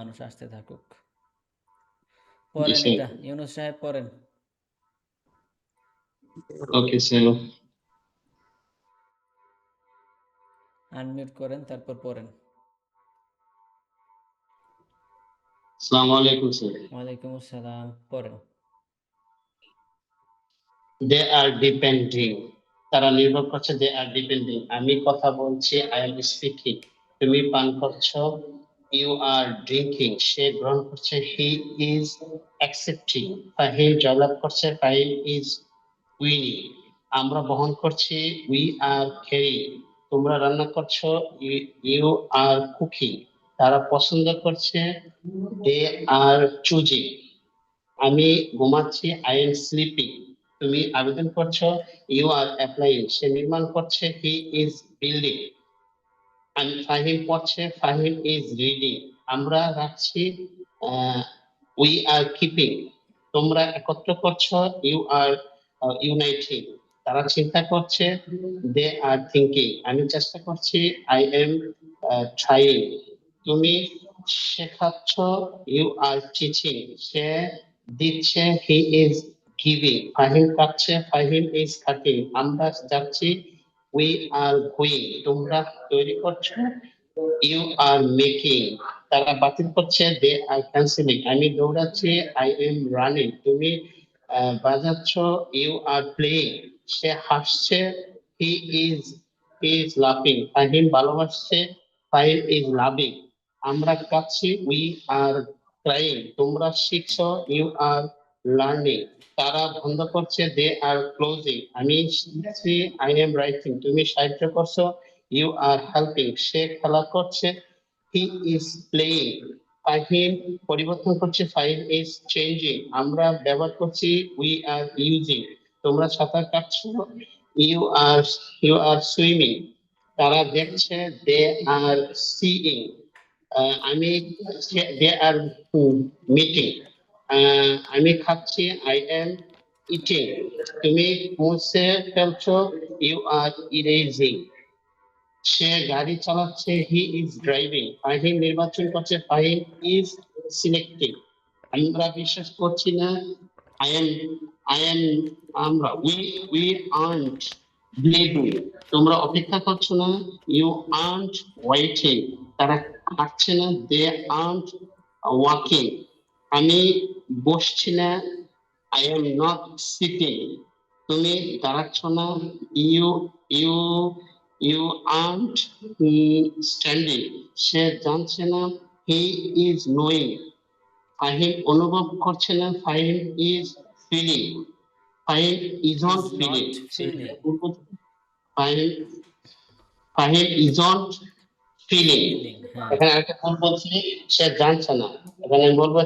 মানুষ আসতে থাকুক। জি পড়েন স্যার। এটা, ইউনুস সাহেব পড়েন। Okay sir. আনমিউট করেন, তারপর পড়েন। আসসালামু আলাইকুম স্যার। ওয়ালাইকুম আসসালাম, পড়েন। দে আর ডিপেন্ডিং, তারা নির্ভর করছে। দে আর ডিপেন্ডিং, আমি কথা বলছি, আই এম স্পিকিং, তুমি পান করছো, ইউ আর ড্রিঙ্কিং, সে গ্রহণ করছে, হি ইজ অ্যাকসেপ্টিং, ফাহিম জয়লাভ করছে, ফাহিম ইজ উইনিং, আমরা বহন করছি, উই আর ক্যারিং, তোমরা রান্না করছো, ইউ আর কুকিং, তারা পছন্দ করছে, দে আর চুজিং, আমি ঘুমাচ্ছি, আই এম স্লিপিং, তুমি আবেদন করছো, ইউ আর অ্যাপ্লাইং, সে নির্মাণ করছে, হি ইজ বিল্ডিং, আমি ফাহিম পড়ছে, ফাহিম ইজ রিডিং, আমরা রাখছি, উই আর কিপিং, তোমরা একত্র করছো, ইউ আর ইউনাইটিং, তারা চিন্তা করছে, দে আর থিঙ্কিং, আমি চেষ্টা করছি, আই এম ট্রাইং, তুমি শেখাচ্ছ, ইউ আর টিচিং, সে দিচ্ছে, হি ইজ গিভিং, ফাহিম কাটছে, ফাহিম ইজ কাটিং, আমরা যাচ্ছি, উই আর গোয়িং, তোমরা তৈরি করছো, ইউ আর মেকিং, তারা বাতিল করছে, দে আর ক্যান্সেলিং, আমি দৌড়াচ্ছি, আই এম রানিং, তুমি বাজাচ্ছ, ইউ আর প্লেইং, সে হাসছে, হি ইজ লাফিং, ফাহিম ভালোবাসছে, ফাহিম ইজ লাভিং, আমরা কাঁদছি, উই আর ক্রাইং, তোমরা শিখছো, ইউ আর লার্নিং, তারা বন্ধ করছে, দে আর ক্লোজিং, আমি শিখছি, আই এম রাইটিং, তুমি সাহায্য করছো, ইউ আর হেল্পিং, সে খেলা করছে, হি ইজ প্লেইং, ফাহিম পরিবর্তন করছে, ফাহিম ইজ চেঞ্জিং, আমরা ব্যবহার করছি, উই আর ইউজিং, তোমরা সাঁতার কাটছো, ইউ আর সুইমিং, তারা দেখছে, দে আর সিইং, আমি, দে আর মিটিং, আমি খাচ্ছি, আই এম ইটিং, তুমি মুছে ফেলছো, ইউ আর ইরেজিং, সে গাড়ি চালাচ্ছে, হি ইজ ড্রাইভিং, ফাহিম নির্বাচন করছে, ফাহিম ইজ সিলেক্টিং, আমরা বিশ্বাস করছি না, আই এম আই এম, আমরা উই আর্নড বিলিভিং, তোমরা অপেক্ষা করছো না, ইউ আর্নড ওয়েটিং, তারা হাঁটছে না, দে আর্নড ওয়াকিং, আমি বসছি না, আই এম নট সিটিং, তুমি দাঁড়াচ্ছ না, you you you aren't standing, সে জানছে না, হি ইজ নোয়িং, ফাহিম অনুভব করছে না, Fahim is feeling, Fahim isn't is feeling, not feeling. Fahim Fahim isn't feeling, feeling, হ্যাঁ। এখানে আরেকটা ভুল বলছি, সে জানছে না, এখানে আমি বলবো,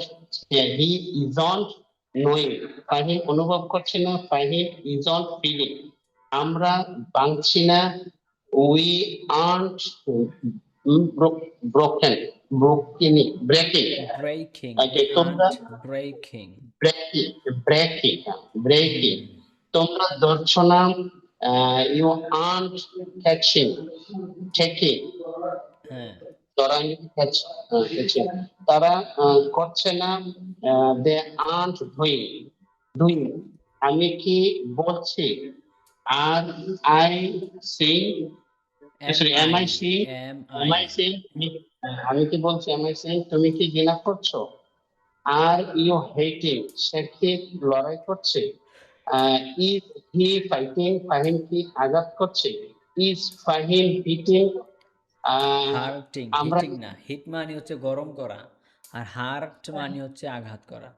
হি ইজন্ট নোয়িং, ফাহিম অনুভব করছে না, ফাহিম ইজন্ট ফিলিং, আমরা ভাঙছি না, we aren't broken, breaking, breaking, we তোমরা aren't breaking. Breaking, breaking, breaking, hmm, তোমরা ধরছো না, ইউ আর্নট ক্যাচিং, টেকিং, হ্যাঁ। তারা catching, তারা করছে না, দে আর্নট ডুইং, ডুইং, আমি কি বলছি, are I sing, am sorry, am I, I sing, am am I. I sing, আমি কি বলছি, এম আই সিং, তুমি কি ঘৃণা করছো, আর ইউ হেটিং, সে কি লড়াই করছে, ইজ হি ফাইটিং, ফাহিম কি আঘাত করছে, ইজ ফাহিম হিটিং, হার্টিং, আমরা হিটিং না, হিট মানে হচ্ছে গরম করা, আর হার্ট মানে হচ্ছে আঘাত করা।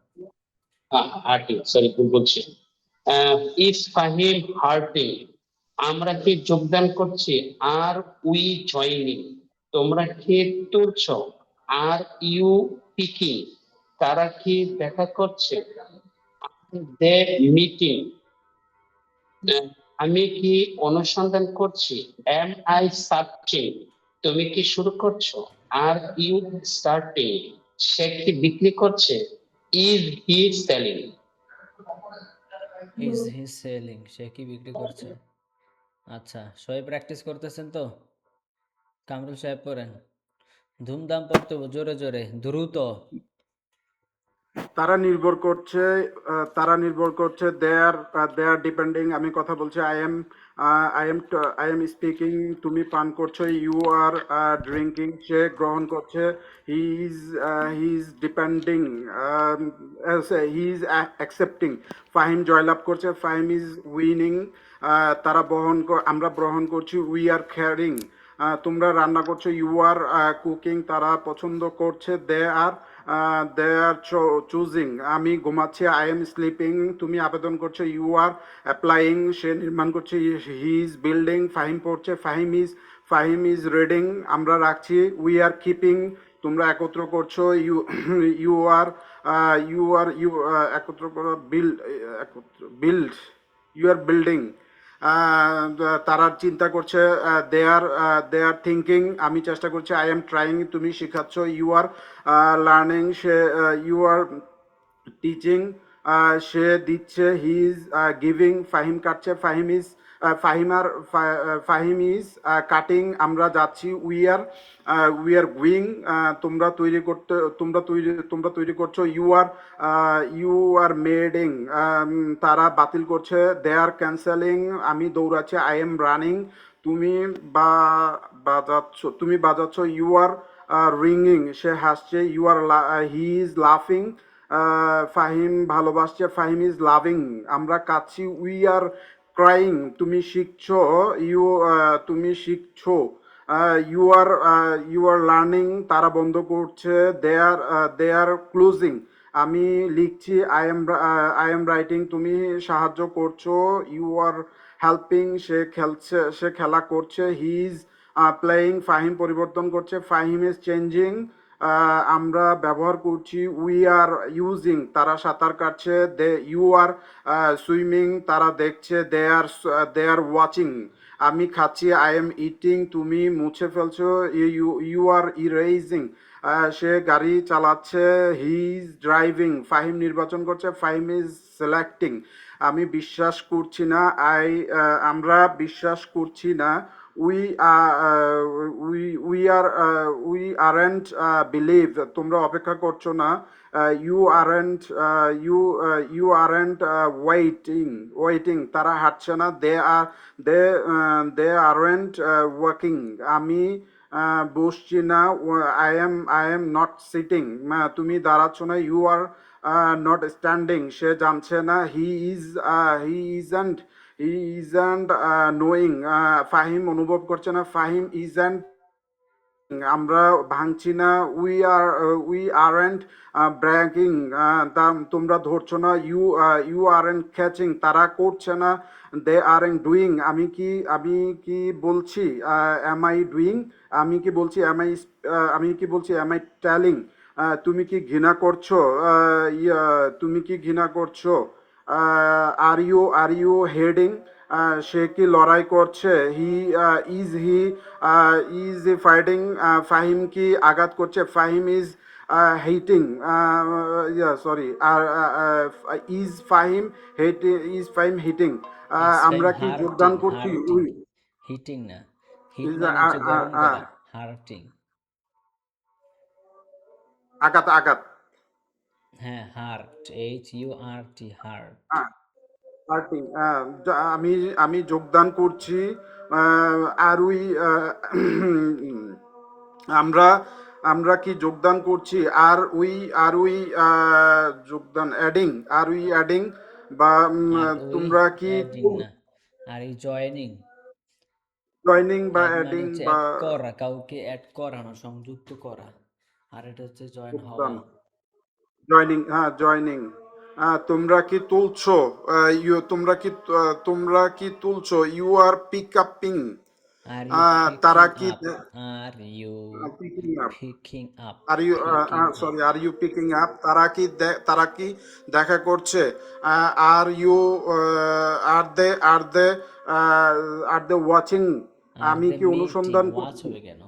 হার্টিং, সরি ভুল বলছি, ইজ ফাহিম হার্টিং, আমরা কি যোগদান করছি, আর উই জয়নিং, তোমরা কি তুলছ, আর ইউ পিকিং, তারা কি দেখা করছে, দে মিটিং, আমি কি অনুসন্ধান করছি, এম আই সার্চিং, তুমি কি শুরু করছো, আর ইউ স্টার্টিং, সে কি বিক্রি করছে, is he selling. Is he selling, সে কি বিক্রি করছে। আচ্ছা, সবাই প্র্যাকটিস করতেছেন তো? কামরুল সাহেব পড়েন। ধুমধাম পড়তে হবে, জোরে জোরে, দ্রুত। তারা নির্ভর করছে দে আর ডিপেন্ডিং, আমি কথা বলছি আই এম স্পিকিং, তুমি পান করছো, ইউ আর ড্রিঙ্কিং, সে গ্রহণ করছে, he is depending, he is accepting, Fahim জয়লাভ করছে, ফাহিম ইজ উইনিং, আমরা গ্রহণ করছি, উই আর ক্যারিং, তোমরা রান্না করছো, ইউ আর কুকিং, তারা পছন্দ করছে, দে আর চুজিং, আমি ঘুমাচ্ছি, আই এম স্লিপিং, তুমি আবেদন করছো, ইউ আর অ্যাপ্লাইং, সে নির্মাণ করছে, হি ইজ বিল্ডিং, ফাহিম পড়ছে, ফাহিম ইজ রিডিং, আমরা রাখছি, উই আর কিপিং, তোমরা একত্র করছো, ইউ আর ইউ একত্র করো, বিল্ড, ইউ আর বিল্ডিং, তারা চিন্তা করছে, দে আর থিঙ্কিং, আমি চেষ্টা করছি, আই এম ট্রাইং, তুমি শেখাচ্ছ, you are learning, you are teaching, সে দিচ্ছে, হি ইজ গিভিং, ফাহিম কাটছে, ফাহিম ইজ কাটিং, আমরা যাচ্ছি, উই আর গোয়িং, তোমরা তৈরি করছো, ইউ আর মেডিং, তারা বাতিল করছে, দে আর ক্যান্সেলিং, আমি দৌড়াচ্ছি, আই এম রানিং, তুমি বাজাচ্ছ, ইউ আর রিঙ্গিং, সে হাসছে, হি ইজ লাফিং, ফাহিম ভালোবাসছে, ফাহিম ইজ লাভিং, আমরা কাঁদছি, উই আর ক্রাইং, তুমি শিখছো, ইউ আর লার্নিং, তারা বন্ধ করছে, দে আর ক্লোজিং, আমি লিখছি, আই এম রাইটিং, তুমি সাহায্য করছো, ইউ আর হেল্পিং, সে খেলা করছে, হি ইজ প্লেয়িং, ফাহিম পরিবর্তন করছে, ফাহিম ইজ চেঞ্জিং, আমরা ব্যবহার করছি, উই আর ইউজিং, তারা সাঁতার কাটছে, ইউ আর সুইমিং, তারা দেখছে, দে আর ওয়াচিং, আমি খাচ্ছি, আই এম ইটিং, তুমি মুছে ফেলছো, ইউ আর ইরেজিং, সে গাড়ি চালাচ্ছে, হি ইজ ড্রাইভিং, ফাহিম নির্বাচন করছে, ফাহিম ইজ সিলেক্টিং, আমি বিশ্বাস করছি না, আমরা বিশ্বাস করছি না, উই আরেন্ট বিলিভ, তোমরা অপেক্ষা করছো না, ইউ আরেন্ট ওয়েটিং, তারা হাঁটছে না, দে আরেন্ট ওয়াকিং, আমি বসছি না, আই এম নট সিটিং, তুমি দাঁড়াচ্ছ না, ইউ আর নট স্ট্যান্ডিং, সে জানছে না, হি ইজন্ট নোয়িং, ফাহিম অনুভব করছে না, ফাহিম ইজন্ট, আমরা ভাঙছি না, উই আরেন্ট ব্র্যাগিং, তোমরা ধরছো না, ইউ আরেন্ট ক্যাচিং, তারা করছে না, দে আরেন্ট ডুইং, আমি কি বলছি, এম আই ডুইং, আমি কি বলছি, এম আই টেলিং, তুমি কি ঘৃণা করছো, আর ইউ হেডিং, সে কি লড়াই করছে, হি ইজ ফাইটিং, ফাহিম কি আঘাত করছে, Fahim is hating, sorry, are is Fahim hitting, it's Fahim আমরা কি যোগদান হার্টিং, করছি, হার্টিং, হিটিং না, হিট ইজ মানে হচ্ছে গরম করা, হার্টিং। আঘাত, হ্যাঁ, হার্ট, HURT, হার্ট। পার্টি, আমি আমি যোগদান করছি, আর উই আমরা আমরা কি যোগদান করছি, আর উই অ্যাডিং, বা আর ওই তোমরা কি অ্যাডিং না, আর এই জয়েনিং। জয়নিং বা অ্যাড মানে অ্যাডিং হচ্ছে বা অ্যাড করা, কাউকে অ্যাড করানো, সংযুক্ত করা, আর এটা হচ্ছে জয়েন যোগদান, হওয়া। জয়নিং, তোমরা কি তুলছো, তোমরা কি তুলছো, you are pick upping, are you তারা পিকিং কি up, are you picking up, picking up, are you picking up. Sorry, are you picking up, তারা কি দেখা করছে, আর ইউ আর দে ওয়াচিং, আর আমি দ্য কি মিটিং, অনুসন্ধান ওয়াচ করছি, হবে কেন?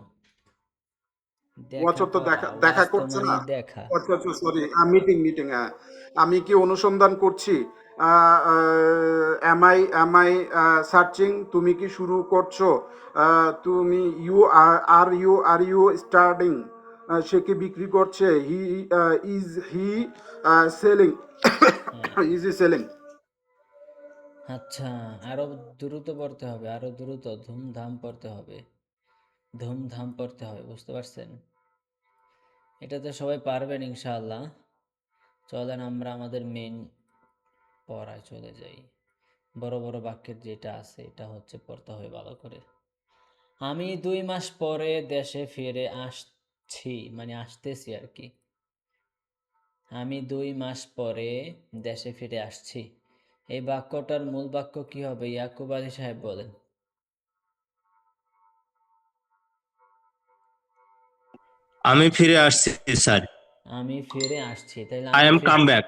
দেখা ওয়াচর তো করা, দেখা দেখা ওয়াচ তো করছে না, মানেই দেখা। আচ্ছা আচ্ছা সরি, মিটিং, হ্যাঁ, আমি কি অনুসন্ধান করছি, এম আই সার্চিং, তুমি কি শুরু করছো, তুমি, ইউ আর ইউ স্টার্টিং, সে কি বিক্রি করছে? হি সেলিং হ্যাঁ ইজ হি সেলিং? আচ্ছা, আরো দ্রুত পড়তে হবে, আরো দ্রুত, ধুমধাম পড়তে হবে, ধুমধাম পড়তে হবে, বুঝতে পারছেন? এটা তো সবাই পারবেন ইনশাআল্লাহ। চলেন আমরা আমাদের মেইন পড়ায় চলে যাই। বড় বড় বাক্যের যেটা আছে এটা হচ্ছে পড়তে হবে ভালো করে। আমি 2 মাস পরে দেশে ফিরে আসছি, মানে আসতেছি আর কি। আমি 2 মাস পরে দেশে ফিরে আসছি। এই বাক্যটার মূল বাক্য কি হবে? ইয়াকুব আলী সাহেব বলেন। আমি ফিরে আসছি স্যার। আমি ফিরে আসছি, তাইলে আই আমি এম ফিরে, come back.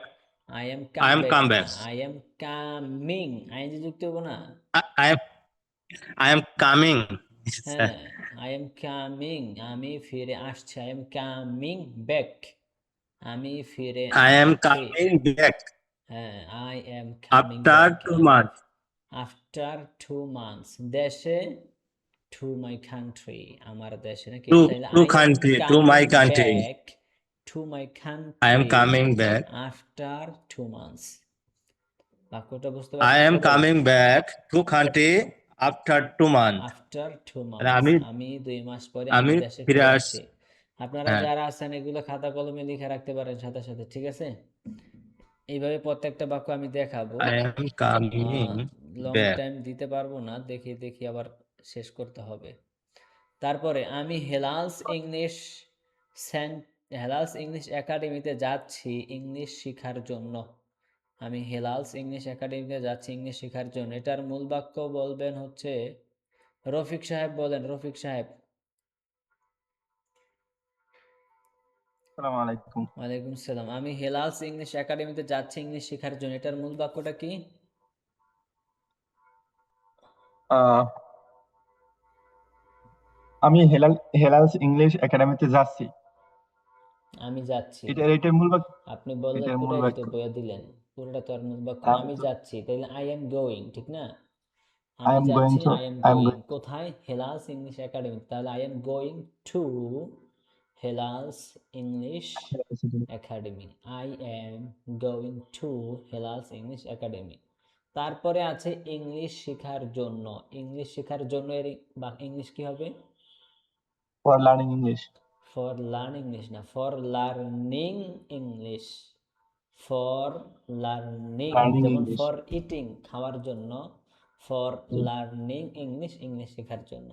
I am I come am back come না, back. I am coming, ING যুক্ত হবো না? I I am coming sir. হ্যাঁ, আই এম কামিং, আমি ফিরে আসছি, আই এম কামিং ব্যাক, আমি ফিরে আই এম আসছি। কামিং ব্যাক হ্যাঁ, I am coming after back 2 months after 2 months. দেশে, টু মাই কান্ট্রি, আমার দেশে নাকি? টু তাহলে to I am country, two coming my country. Back to my I am country coming back. After 2 months. বাক্যটা বুঝতে I পারছেন am সবাই? Coming back to country after 2 months। After two মানে months, আমি আমি 2 মাস পরে আমি আমি দেশে ফিরে ফিরে আস আসছি। আপনারা হ্যাঁ। যারা আছেন এগুলো খাতা কলমে লিখে রাখতে পারেন সাথে সাথে, ঠিক আছে? এইভাবে প্রত্যেকটা বাক্য আমি দেখাবো। I am coming long back. Time দিতে পারবো না, দেখি দেখি আবার শেষ করতে হবে। তারপরে আমি হেলালস ইংলিশ একাডেমিতে যাচ্ছি ইংলিশ শেখার জন্য। আমি হেলালস ইংলিশ একাডেমিতে যাচ্ছি ইংলিশ শেখার জন্য। এটার মূল বাক্য বলবেন হচ্ছে, রফিক সাহেব বলেন, রফিক সাহেব। আসসালামু আলাইকুম। ওয়ালাইকুম সালাম। আমি হেলালস ইংলিশ একাডেমিতে যাচ্ছি ইংলিশ শেখার জন্য, এটার মূল বাক্যটা কি? আহ, আমি হেলালস ইংলিশ একাডেমিতে যাচ্ছি। আমি যাচ্ছি। এটার মূল বাক্য। আপনি বললে এটার মূল পুরাই তো বাক্য। বলে দিলেন, পুরোটা তো আর মূল বাক্য না। আমি আমি তো যাচ্ছি, তাইলে আই এম গোয়িং, ঠিক না? আই আমি এম গোয়িং যাচ্ছি, to I am I am going going কোথায়? Helal's English academy. তাহলে I am going to Helal's English academy, I am going to Helal's English academy. তারপরে আছে ইংলিশ শেখার জন্য। ইংলিশ শেখার জন্য এর বা ইংলিশ কি হবে? For learning English. For learning English না, for learning English, for learning, learning যেমন ইংলিশ। ফর ইটিং খাওয়ার জন্য, ফর লার্নিং ইংলিশ ইংলিশ শেখার জন্য।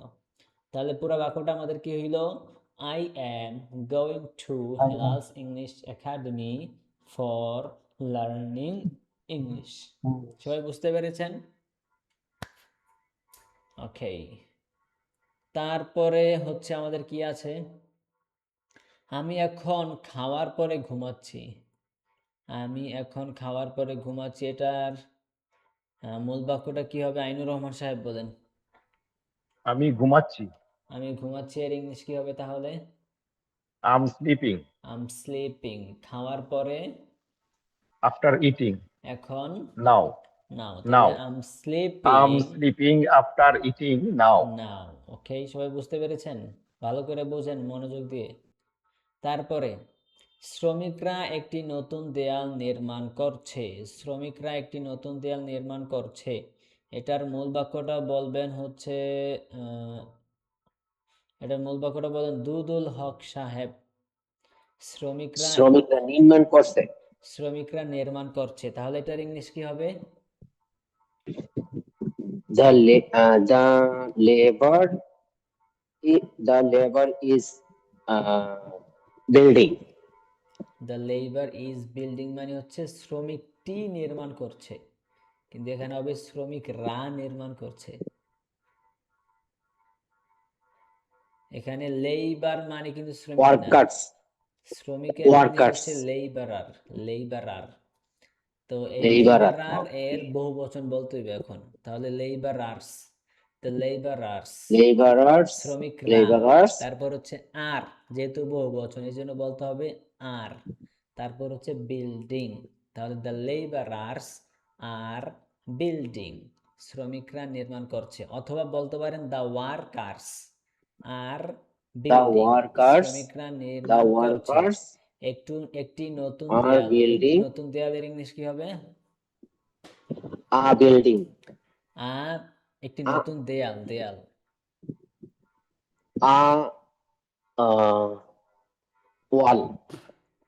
তাহলে পুরো বাক্যটা আমাদের কি হইল? I am going to I am Helal's English academy for learning English. সবাই বুঝতে পেরেছেন? ওকে। তারপরে হচ্ছে আমাদের কি আছে? আমি এখন খাওয়ার পরে ঘুমাচ্ছি। আমি এখন খাওয়ার পরে ঘুমাচ্ছি, এটার মূল বাক্যটা কি হবে? আইনুর রহমান সাহেব বলেন। আমি ঘুমাচ্ছি। আমি ঘুমাচ্ছি এর ইংলিশ কি হবে তাহলে? আম স্লিপিং আম স্লিপিং, খাওয়ার পরে, আফটার ইটিং এখন, নাও। নাও। নাও তাহলে am am sleeping sleeping after eating now. Now. Okay, সবাই বুঝতে পেরেছেন? ভালো করে বোঝেন মনোযোগ দিয়ে। তারপরে শ্রমিকরা একটি নতুন দেয়াল নির্মাণ করছে। শ্রমিকরা একটি নতুন দেয়াল নির্মাণ করছে, এটার মূল বাক্যটা বলবেন হচ্ছে, এটার মূল বাক্যটা বলেন দুদুল হক সাহেব। শ্রমিকরা শ্রমিকরা নির্মাণ করছে। শ্রমিকরা নির্মাণ করছে, তাহলে এটার ইংলিশ কি হবে? The labor the labor is building. The labour is building মানে হচ্ছে শ্রমিকটি নির্মাণ করছে, কিন্তু এখানে হবে শ্রমিকরা নির্মাণ করছে। এখানে লেবার মানে কিন্তু শ্রমিক না, Workers. শ্রমিকের ইংলিশ Workers. হচ্ছে লেবারার, লেবারার। তো এই Laborer. লেবারার এর বহু বচন বলতে হবে এখন, তাহলে লেবারার্স, দ্য লেবারার্স, Laborers. শ্রমিকরা। Laborers. তারপর হচ্ছে আর, যেহেতু বহু বচন এই জন্য বলতে হবে আর। তারপর হচ্ছে বিল্ডিং, তাহলে দ্য লেবারার্স আর বিল্ডিং, শ্রমিকরা নির্মাণ করছে। অথবা বলতে পারেন the workers are building workers, শ্রমিকরা the নির্মাণ করছে workers একটি নতুন are দেয়াল একটি building নতুন দেয়ালের ইংলিশ কি হবে a building, আর একটি a, নতুন দেয়াল a wall,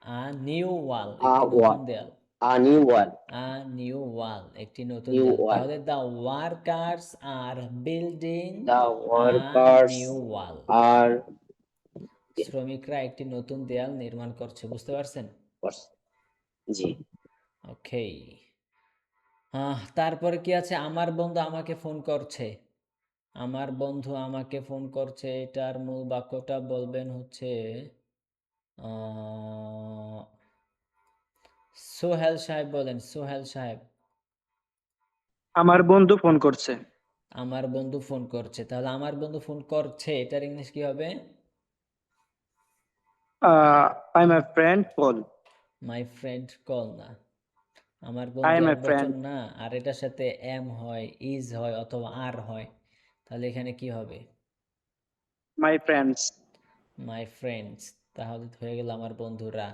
a new wall a একটি নতুন wall, দেয়াল a new wall, a new wall একটি নতুন new দেয়াল wall. তাহলে the workers are building The a workers new wall are শ্রমিকরা একটি নতুন দেয়াল নির্মাণ করছে বুঝতে পারছেন জি ওকে তারপরে কি আছে আমার বন্ধু আমাকে ফোন করছে আমার বন্ধু আমাকে ফোন করছে এটার মূল বাক্যটা বলবেন হচ্ছে সোহেল সাহেব বলেন সোহেল সাহেব আমার বন্ধু ফোন করছে। আমার বন্ধু ফোন করছে তাহলে আমার বন্ধু ফোন করছে এটার ইংলিশ কি হবে I M a friend call. My friend call না আমার আই বন্ধু এম এ একবচন ফ্রেন্ড না আর এটার সাথে এম হয় ইজ হয় অথবা আর হয় তাহলে এখানে কি হবে মাই ফ্রেন্ডস। মাই ফ্রেন্ডস তাহলে তো হয়ে গেল আমার বন্ধুরা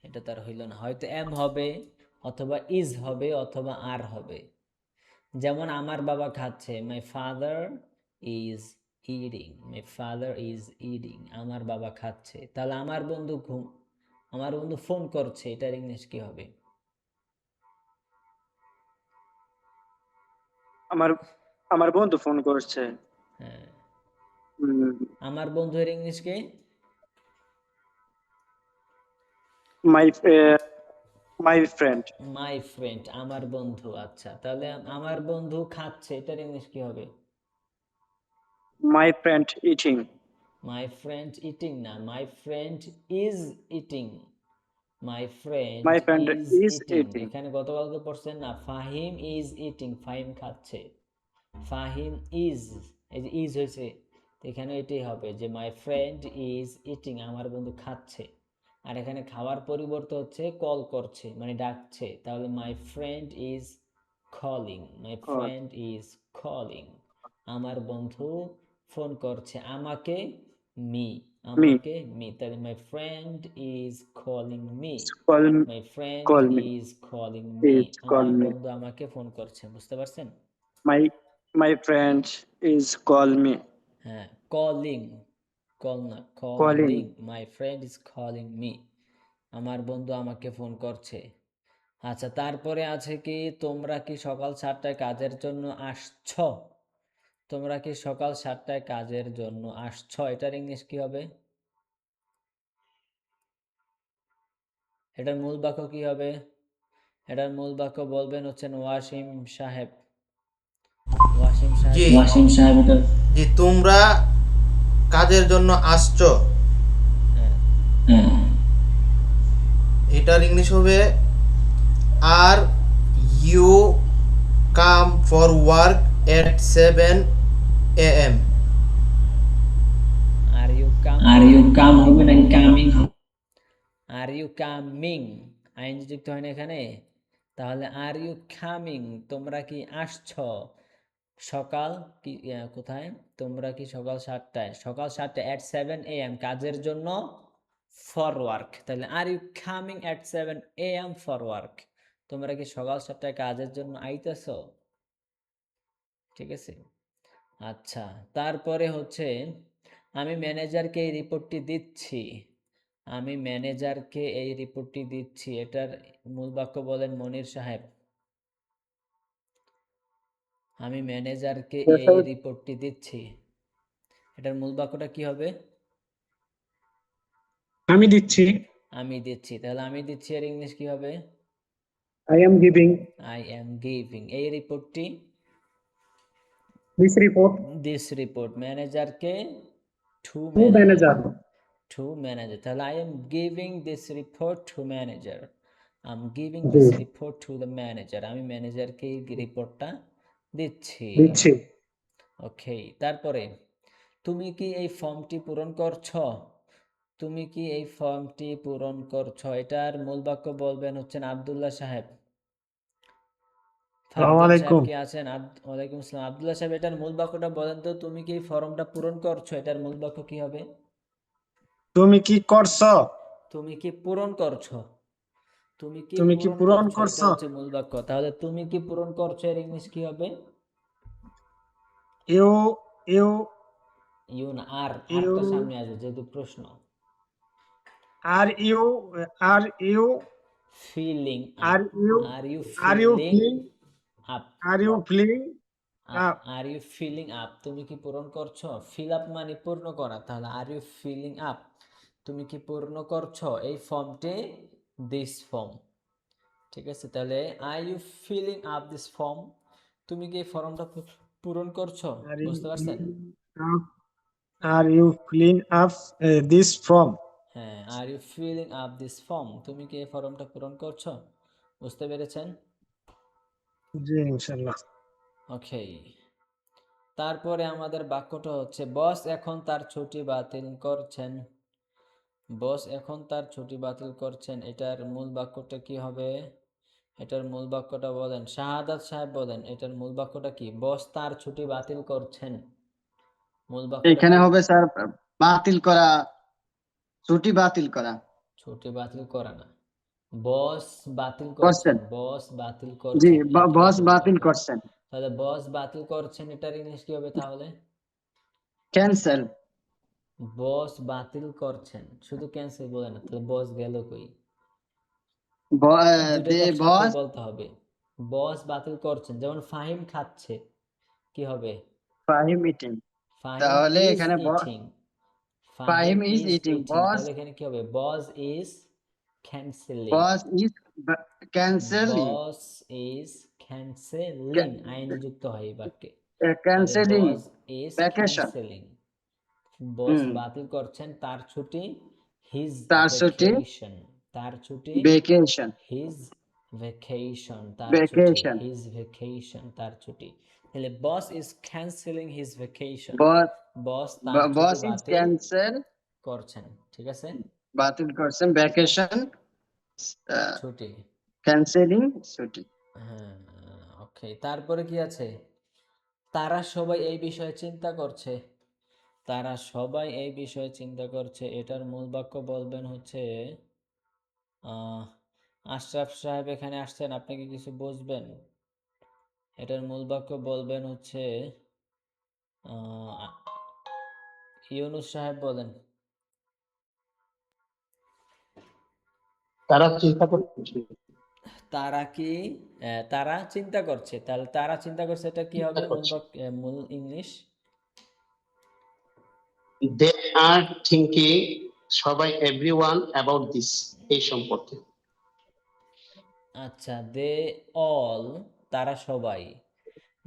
এটা তার হইল না হয়তো এম হবে অথবা ইজ হবে অথবা আর হবে যেমন আমার বাবা খাচ্ছে my father is eating my father is eating আমার বাবা খাচ্ছে তাহলে আমার বন্ধু ফোন করছে এটার ইংলিশ কি হবে আমার আমার বন্ধু ফোন করছে। হ্যাঁ উম, আমার বন্ধুর ইংলিশ কি মাই মাই ফ্রেন্ড। মাই ফ্রেন্ড আমার বন্ধু আচ্ছা তাহলে আমার বন্ধু খাচ্ছে এটার ইংলিশ কি হবে my friend eating. My friend eating না my friend is eating my friend my friend is is eating eating. এখানে গতকালকে পড়ছেন না ফাহিম ইজ ইটিং ফাহিম খাচ্ছে ফাহিম ইজ এই যে ইজ হয়েছে এখানে এটাই হবে যে মাই ফ্রেন্ড ইজ ইটিং আমার বন্ধু খাচ্ছে আর এখানে খাওয়ার পরিবর্তে হচ্ছে কল করছে মানে ডাকছে তাহলে my friend is calling my friend is calling আমার বন্ধু ফোন করছে আমাকে মি তাহলে my friend is calling me call my friend call me is calling me is call আমার মি বন্ধু আমাকে ফোন করছে বুঝতে পারছেন my my friend is call me. হ্যাঁ কলিং কল না calling. Calling my friend is calling me আমার বন্ধু আমাকে ফোন করছে আচ্ছা তারপরে আছে কি তোমরা কি সকাল 7টায় কাজের জন্য আসছ তোমরা কি সকাল 7টায় কাজের জন্য আসছ এটার ইংলিশ কি হবে এটার মূল বাক্য কি হবে এটার মূল বাক্য বলবেন হচ্ছেন ওয়াসিম সাহেব জি ওয়াসিম সাহেব এটা জি তোমরা কাজের জন্য আসছো হ্যাঁ এটার ইংলিশ হবে are you come for work at 7 AM are you come হবে না coming are you coming ING যুক্ত হয় না এখানে তাহলে আর ইউ কামিং তোমরা কি আসছ সকাল কি কোথায় তোমরা কি সকাল 7টায় at 7 AM কাজের জন্য ফর ওয়ার্ক তাহলে are you coming at 7 AM for work তোমরা কি সকাল 7টায় কাজের জন্য আইতেছো ঠিক আছে আচ্ছা তারপরে হচ্ছে আমি ম্যানেজারকে এই রিপোর্টটি দিচ্ছি এটার মূল বাক্য বলেন মনির সাহেব আমি ম্যানেজারকে এই রিপোর্টটি দিচ্ছি এটার মূল বাক্যটা কি হবে আমি দিচ্ছি। তাহলে আমি দিচ্ছি এর ইংলিশ কি হবে I am giving I am giving এই রিপোর্টটি দিস রিপোর্ট ম্যানেজারকে টু ম্যানেজার। তাহলে I am giving this report to manager আমি ম্যানেজারকে এই রিপোর্টটা দিচ্ছি ওকে তারপরে তুমি কি এই ফর্মটি পূরণ করছো এটার মূল বাক্য বলবেন হচ্ছেন আব্দুল্লাহ সাহেব কি আছেন ওয়ালাইকুম আসসালাম আব্দুল্লাহ সাহেব এটার মূল বাক্যটা বলেন তো তুমি কি এই ফর্মটা পূরণ করছো এটার মূল বাক্য কি হবে তুমি কি করছো? তুমি কি পূরণ করছো? তুমি কি তুমি কি পূরণ পূরণ করছো, এটা করছো? হচ্ছে মূল বাক্য। তাহলে তুমি কি পূরণ করছো এর ইংলিশ কি হবে? ইউ ইউ ইউ না, আর ইউ আরটা সামনে আসবে যেহেতু প্রশ্ন। Are you are you filling up, are you are you are you filling filling up, are you filling up? Are you filling up, তুমি কি পূরণ করছো? ফিল আপ মানে পূর্ণ করা, তাহলে আর ইউ ফিলিং আপ, তুমি কি পূর্ণ করছো এই ফর্মটি, দিস ফর্ম। ঠিক আছে, তাহলে are you filling up this form, তুমি কি এই ফর্মটা পূরণ করছো? আর বুঝতে পারছেন? Are you filling up this form? হ্যাঁ, are you filling up this form, তুমি কি এই ফর্মটা পূরণ করছো? বুঝতে পেরেছেন? জি ইনশাআল্লাহ। ওকে, তারপরে আমাদের বাক্যটা হচ্ছে বস এখন তার ছুটি বাতিল করছেন। বস এখন তার ছুটি বাতিল করছেন, এটার মূল বাক্যটা কি হবে? এটার মূল বাক্যটা বলেন, শাহাদাত সাহেব বলেন, এটার মূল বাক্যটা কি? বস তার ছুটি বাতিল করছেন, মূল বাক্যটা এখানে কি? হবে স্যার বাতিল করা, ছুটি বাতিল করা। ছুটি বাতিল করা না, বস বাতিল করছেন, করছেন, বস বাতিল জি, করছেন, এইটা বস হচ্ছে মূল বাতিল বাক্য। করছেন। তাহলে বস বাতিল করছেন এটার ইংলিশ কি হবে তাহলে? ক্যান্সেল। বস বাতিল করছেন, শুধু ক্যান্সেল বলে না, তাহলে বস গেল কই? দে দুটোকে একসাথে বস, বলতে হবে। বস বাতিল করছেন, যেমন ফাহিম খাচ্ছে, কি হবে? ফাহিম ইটিং। ফাহিম তাহলে ইজ এখানে eating, Fahim Fahim is is eating, eating, boss তাহলে এখানে কি হবে? Boss is cancelling, boss is cancelling, boss is cancelling, আইন যুক্ত হয় এই বাক্যে। তাহলে cancelling boss is vacation. Cancelling, boss hmm, বাতিল করছেন তার ছুটি, হিজ তার ছুটি ভ্যাকেশন, তার ছুটি, ভেকেশন, হিজ ভ্যাকেশন, তার ছুটি, ভেকেশন। হিজ ভ্যাকেশন, তার ছুটি। তাহলে boss is cancelling his vacation, boss boss তার ছুটি বস ইজ বাতিল ক্যান্সেল, করছেন। ঠিক আছে, বাতিল করছেন ভ্যাকেশন, ছুটি। ক্যান্সেলিং ছুটি। হ্যাঁ, ওকে, তারপরে কি আছে? তারা সবাই এই বিষয়ে চিন্তা করছে, তারা সবাই এই বিষয়ে চিন্তা করছে, এটার মূল বাক্য বলবেন হচ্ছে আশরাফ সাহেব এখানে আসছেন, আপনি কি কিছু বুঝবেন? এটার মূল বাক্য বলবেন হচ্ছে ইউনুস সাহেব বলেন। তারা চিন্তা করছে, তারা কি তারা চিন্তা করছে, তাহলে তারা চিন্তা করছে এটা কি চিন্তা হবে মূল করছে। বাক্য, মূল ইংলিশ? দে আর থিঙ্কিং, সবাই এভরিওয়ান অ্যাবাউট দিস, এই সম্পর্কে। আচ্ছা, দে অল, তারা সবাই,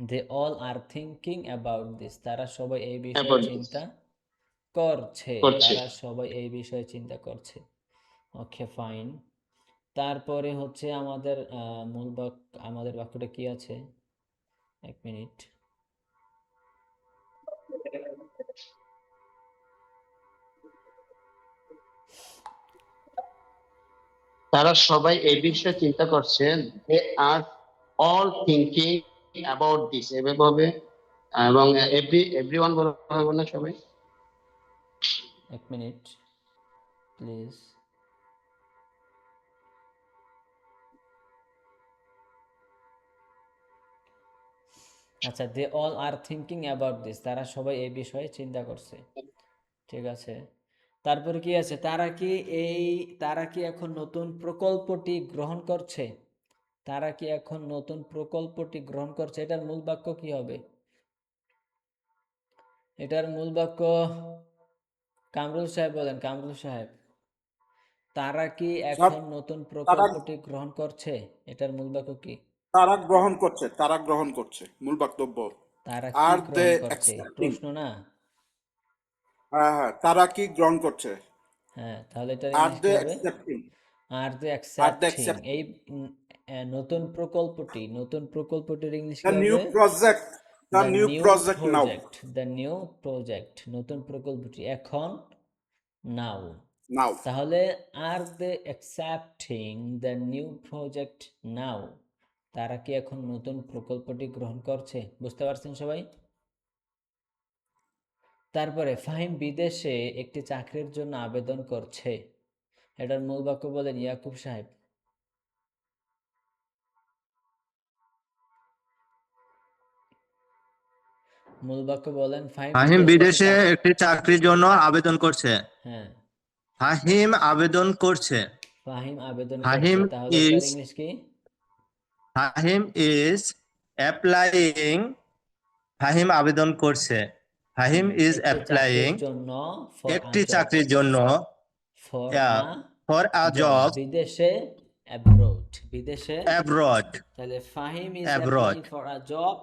they all are thinking about this, তারা সবাই এই বিষয়ে অ্যাবাউট দিস চিন্তা করছে, করছে। তারা সবাই এই বিষয়ে চিন্তা করছে। ওকে, ফাইন। তারপরে হচ্ছে আমাদের মূল বাক্য, আমাদের বাক্যটা কি আছে? এক মিনিট। তারা সবাই এই বিষয়ে চিন্তা করছে, দে আর অল থিঙ্কিং অ্যাবাউট দিস, এভাবে হবে। এবং এভরিওয়ান বলা হবে না সবাই। এক মিনিট প্লিজ। আচ্ছা, they all are thinking about this, তারা সবাই এই বিষয়ে চিন্তা করছে। ঠিক আছে, তারপরে কি আছে? তারা কি এখন নতুন প্রকল্পটি গ্রহণ করছে, তারা কি এখন নতুন প্রকল্পটি গ্রহণ করছে, এটার মূল বাক্য কি হবে? এটার মূল বাক্য কামরুল সাহেব বলেন, কামরুল সাহেব, তারা কি স্যার, এখন নতুন তারা প্রকল্পটি গ্রহণ করছে, এটার মূল বাক্য কি? তারা গ্রহণ করছে, তারা গ্রহণ করছে, মূল বক্তব্য। তারা কি আর দে গ্রহণ করছে, অ্যাকসেপ্টিং? প্রশ্ন না? হ্যাঁ হ্যাঁ, তারা কি গ্রহণ করছে? হ্যাঁ, তাহলে এটার আর ইংলিশ কি দে হবে? অ্যাকসেপ্টিং? আর দে আর দে অ্যাকসেপ্টিং, অ্যাকসেপ্টিং এই নতুন প্রকল্পটির ইংলিশ দ্য কি নিউ হবে? Project, the the new new project now, project, the new project, নতুন প্রকল্পটি এখন, নাও। নাও। তাহলে আর দে অ্যাকসেপ্টিং দ্য নিউ প্রজেক্ট নাও, তারা কি এখন নতুন প্রকল্পটি গ্রহণ করছে? বুঝতে পারছেন সবাই? তারপরে ফাহিম বিদেশে একটি চাকরির জন্য আবেদন করছে। এটার মূল বাক্য বলেন ইয়াকুব সাহেব। মূল বাক্য বলেন ফাহিম ফাহিম বিদেশে একটি একটি চাকরির জন্য আবেদন করছে। হ্যাঁ, ফাহিম আবেদন করছে। ফাহিম আবেদন ফাহিম করছে, তাহলে এটার is ইংলিশ কি? Fahim is applying. ফাহিম আবেদন করছে। ফাহিম is একটি চাকরির applying জন্য ফর আ একটি জব, চাকরির জন্য for yeah, a for a job, job বিদেশে, অ্যাব্রোড, বিদেশে। abroad. তাহলে Fahim is Abroad. Applying for a job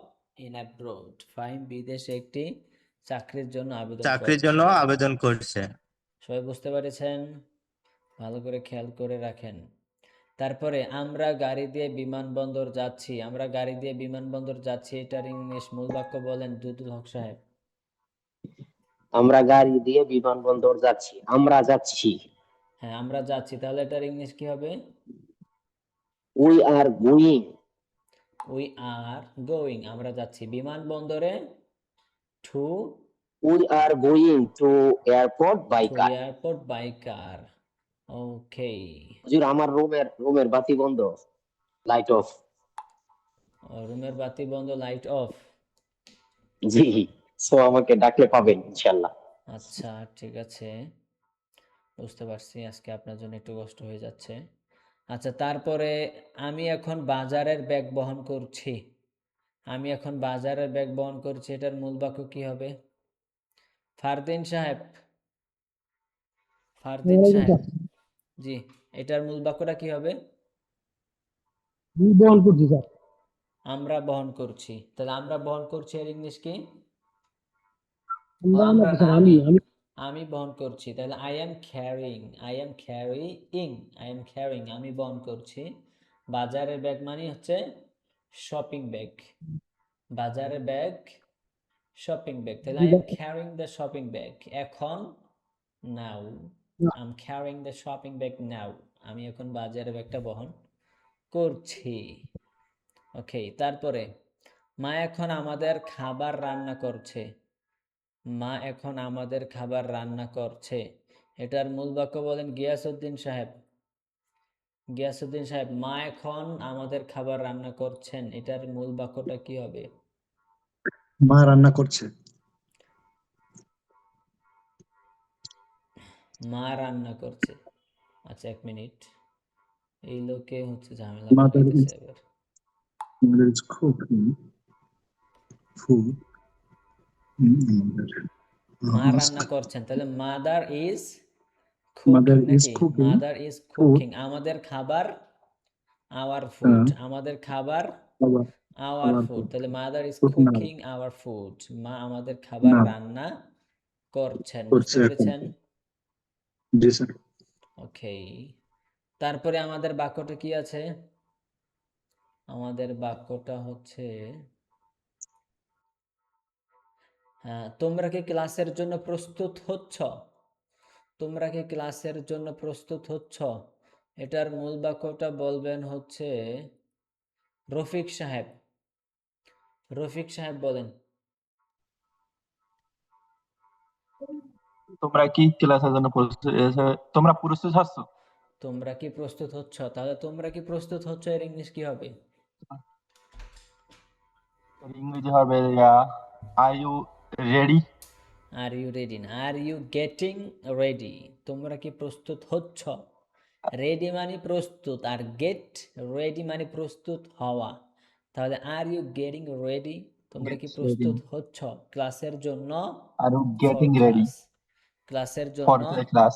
in abroad. Fahim বিদেশে একটি চাকরির জন্য আবেদন চাকরির জন্য করছে। আবেদন করছে। সবাই বুঝতে পেরেছেন? ভালো করে খেয়াল করে রাখেন। তারপরে আমরা গাড়ি দিয়ে বিমানবন্দর যাচ্ছি। আমরা গাড়ি দিয়ে বিমানবন্দর যাচ্ছি, এটার ইংলিশ মূল বাক্য বলেন দুদুল হক সাহেব। আমরা গাড়ি দিয়ে বিমানবন্দর যাচ্ছি। আমরা যাচ্ছি। হ্যাঁ, আমরা যাচ্ছি, তাহলে এটার ইংলিশ কি হবে? We are going. We are going, আমরা যাচ্ছি বিমানবন্দরে, to we are going to airport by to car. Airport by car. Okay. হুজুর, আমার রুমের বাতি বন্ধ, লাইট অফ। রুমের বাতি বন্ধ, লাইট অফ। জি, সো আমাকে ডাকলে পাবেন ইনশাআল্লাহ। আচ্ছা, ঠিক আছে, বুঝতে পারছি। আজকে আপনার জন্য একটু কষ্ট হয়ে যাচ্ছে। আচ্ছা, তারপরে আমি এখন বাজারের ব্যাগ বহন করছি। আমি এখন বাজারের ব্যাগ বহন করছি, এটার মূল বাক্য কি হবে? ফারদিন সাহেব, ফারদিন সাহেব, জি, এটার মূল বাক্যটা কি হবে? বহন করছি স্যার। আমরা বহন করছি। তাহলে আমরা বহন করছি এর ইংলিশ কি? আমরা আমরা না স্যার, আমি আমি আমি বহন করছি, তাহলে I am carrying, I am carrying, I am carrying, আমি বহন করছি। বাজারের ব্যাগ মানে হচ্ছে শপিং ব্যাগ, বাজারের ব্যাগ শপিং ব্যাগ, তাহলে I am carrying the shopping bag. এখন now, I am carrying the shopping bag now, আমি এখন বাজারের ব্যাগটা বহন করছি। ওকে, তারপরে মা এখন আমাদের খাবার রান্না করছে। মা এখন আমাদের খাবার রান্না করছে, এটার মূল বাক্য বলেন গিয়াসউদ্দিন সাহেব। গিয়াসউদ্দিন সাহেব, মা এখন আমাদের খাবার রান্না করছেন, এটার মূল বাক্যটা কি হবে? মা রান্না করছে। মা রান্না করছে। আচ্ছা, এক মিনিট, এই লোকে হচ্ছে ঝামেলা Mother পাকাইতেছে এবার। is cooking food. মা রান্না করছেন, তাহলে mother is Mother cooking is নাকি? cooking মাদার ইজ কুকিং, আমাদের খাবার, আওয়ার ফুড, আমাদের খাবার, our our our food, food. তাহলে mother is Food now. Cooking our food, মা আমাদের খাবার Now. রান্না করছেন। করছে বুঝতে এখন। পেরেছেন? জি স্যার। ওকে, তারপরে আমাদের বাক্যটা কি আছে? আমাদের বাক্যটা হচ্ছে তোমরা কি ক্লাসের জন্য প্রস্তুত হচ্ছ? তোমরা কি ক্লাসের জন্য প্রস্তুত হচ্ছ? এটার মূল বাক্যটা বলবেন হচ্ছে রফিক সাহেব। রফিক সাহেব বলেন। তোমরা কি ক্লাসের জন্য তোমরা প্রস্তুত হচ্ছ? তোমরা কি প্রস্তুত হচ্ছ, তাহলে তোমরা কি প্রস্তুত হচ্ছ এর ইংলিশ কি হবে? ইংরেজি হবে are you ready? Are you ready না, আর ইউ গেটিং রেডি। তোমরা কি প্রস্তুত হচ্ছ? রেডি মানে প্রস্তুত, আর গেট রেডি মানে প্রস্তুত হওয়া। তাহলে আর ইউ গেটিং রেডি, তোমরা কি প্রস্তুত হচ্ছ ক্লাসের জন্য? আর ইউ গেটিং রেডি ক্লাসের ফর জন্য, দ্য ক্লাস?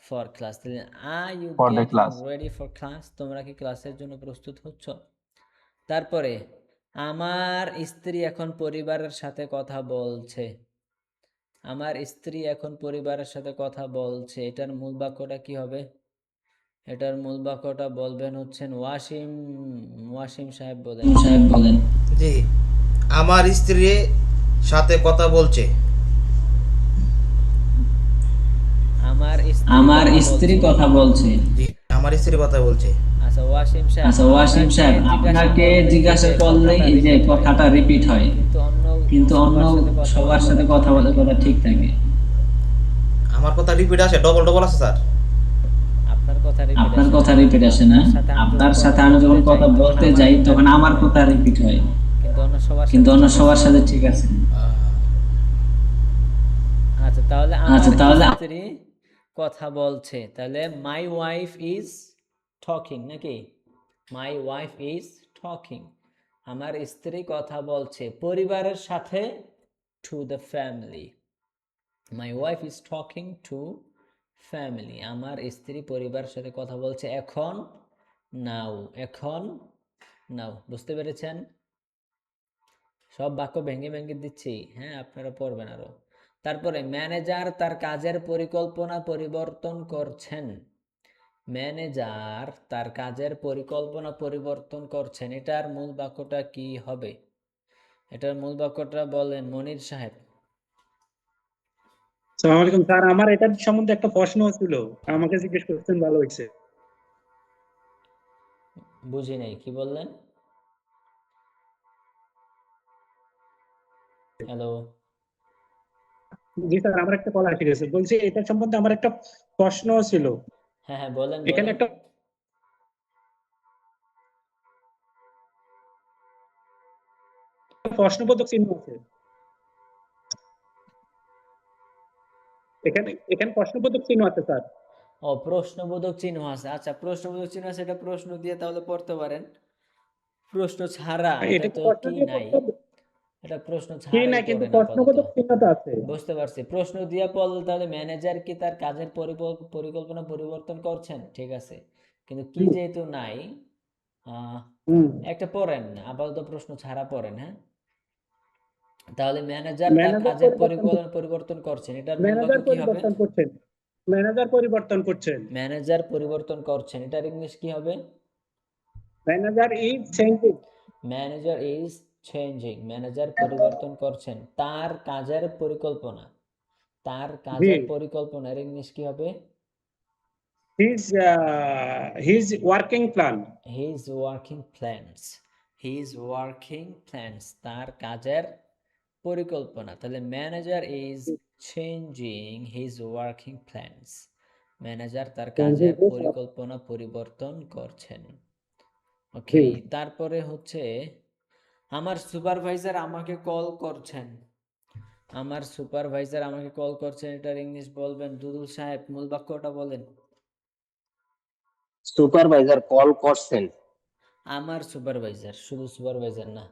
For class. তাহলে are you For the getting class. Ready for class, তোমরা কি ক্লাসের জন্য প্রস্তুত হচ্ছ? তারপরে আমার স্ত্রী এখন পরিবারের সাথে কথা বলছে। আমার স্ত্রী এখন পরিবারের সাথে কথা বলছে, এটার মূল বাক্যটা কি হবে? এটার মূল বাক্যটা বলবেন হচ্ছেন ওয়াসিম। ওয়াসিম সাহেব বলেন। জি, আমার স্ত্রীর সাথে কথা বলছে। আমার স্ত্রী কথা বলছে। জি, আমার স্ত্রী কথা বলছে। আচ্ছা, ওয়াসিম সাহেব, আপনাকে জিজ্ঞাসা করলেই এই যে কথাটা রিপিট হয়, কিন্তু অন্য সবার সাথে কথা বলার কথা ঠিক থাকে। আমার কথা রিপিট আসে, ডবল ডবল আছে স্যার। আপনার কথা রিপিট আপনার কথা রিপিট আসে না, আপনার সাথে আমি যখন কথা বলতে যাই তখন আমার কথা রিপিট হয়, কিন্তু অন্য সবার সাথে ঠিক আছে। আচ্ছা, তাহলে আমার স্ত্রী কথা বলছে, তাহলে মাই ওয়াইফ ইজ টকিং নাকি? মাই ওয়াইফ ইজ টকিং, আমার স্ত্রী কথা বলছে পরিবারের সাথে, to the family. My wife is talking to family, আমার স্ত্রী পরিবারের সাথে কথা বলছে এখন, নাও, এখন নাও। বুঝতে পেরেছেন? সব বাক্য ভেঙে ভেঙে দিচ্ছি, হ্যাঁ, আপনারা পড়বেন আরো। তারপরে ম্যানেজার তার কাজের পরিকল্পনা পরিবর্তন করছেন। ম্যানেজার তার কাজের পরিকল্পনা পরিবর্তন করছেন, এটার মূল বাক্যটা কি হবে? এটার মূল বাক্যটা বলেন মনির সাহেব। আসসালামু আলাইকুম স্যার, আমার এটার সম্বন্ধে একটা প্রশ্ন ছিল, আমাকে জিজ্ঞেস করছেন, ভালো হয়েছে। বুঝি নাই, কি বললেন? হ্যালো, জি স্যার, আমার একটা কল এসে গেছে, বলছি এটার সম্বন্ধে আমার একটা প্রশ্ন ছিল। হ্যাঁ হ্যাঁ, বলেন এখানে বলেন। একটা প্রশ্নবোধক চিহ্ন আছে, এখানে প্রশ্নবোধক চিহ্ন আছে স্যার। ও, প্রশ্নবোধক চিহ্ন আছে, আচ্ছা, প্রশ্নবোধক চিহ্ন আছে, এটা প্রশ্ন দিয়ে তাহলে পড়তে পারেন। প্রশ্ন ছাড়া এটা এটা কি তো প্রশ্ন কি দিয়ে নাই, পড়তে হবে? এটা প্রশ্ন কি ছাড়াই না, কিন্তু পড়েন আপাতত। প্রশ্নবোধক চিহ্নটা আছে। বুঝতে পারছি, প্রশ্ন দিয়ে পড়লে তাহলে ম্যানেজার কি তার কাজের পরিকল্পনা পরিবর্তন করছেন, ঠিক আছে, কিন্তু কি যেহেতু নাই, একটা পড়েন না আপাতত, প্রশ্ন ছাড়া পড়েন, হ্যাঁ। তাহলে ম্যানেজার তার কাজের পরিকল্পনা পরিবর্তন করছেন, এটার মূল বাক্য কি হবে? ম্যানেজার পরিবর্তন করছেন, ম্যানেজার পরিবর্তন করছেন, এটার ইংলিশ কি হবে? Manager is changing. Manager is changing, manager পরিবর্তন করছেন তার কাজের পরিকল্পনা, তার কাজের পরিকল্পনার ইংলিশ কি হবে? His working plan. His working plans, his working plans, তার কাজের পরিকল্পনা। তাহলে manager is changing his working plans, manager তার কাজের পরিকল্পনা পরিবর্তন করছেন। ওকে, তারপরে হচ্ছে আমার সুপারভাইজার আমাকে কল করছেন, আমার সুপারভাইজার আমাকে কল করছেন, এটার ইংলিশ বলবেন দুদুল সাহেব, মূল বাক্যটা বলেন। সুপারভাইজার কল করছেন, আমার সুপারভাইজার, শুধু সুপারভাইজার না,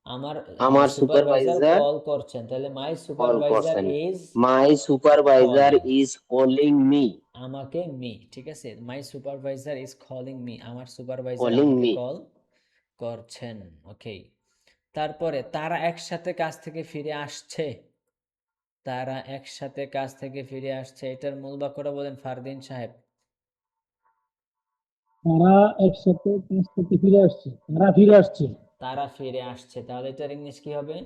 আমার আমার সুপারভাইজার সুপারভাইজার কল করছেন, তাহলে মাই কল সুপারভাইজার করছেন, is my supervisor is calling me, আমাকে মি, ঠিক আছে, মাই সুপারভাইজার ইজ কলিং মি, আমার সুপারভাইজার কলিং আমাকে মি। কল করছেন। ওকে, তারপরে তারা একসাথে কাজ থেকে ফিরে আসছে, তারা একসাথে কাজ থেকে ফিরে আসছে, এটার মূল বাক্যটা বলেন ফারদিন সাহেব। তারা একসাথে কাজ থেকে ফিরে আসছে, তারা ফিরে আসছে। তারা ফিরে আসছে, তাহলে এটার ইংলিশ কি হবে?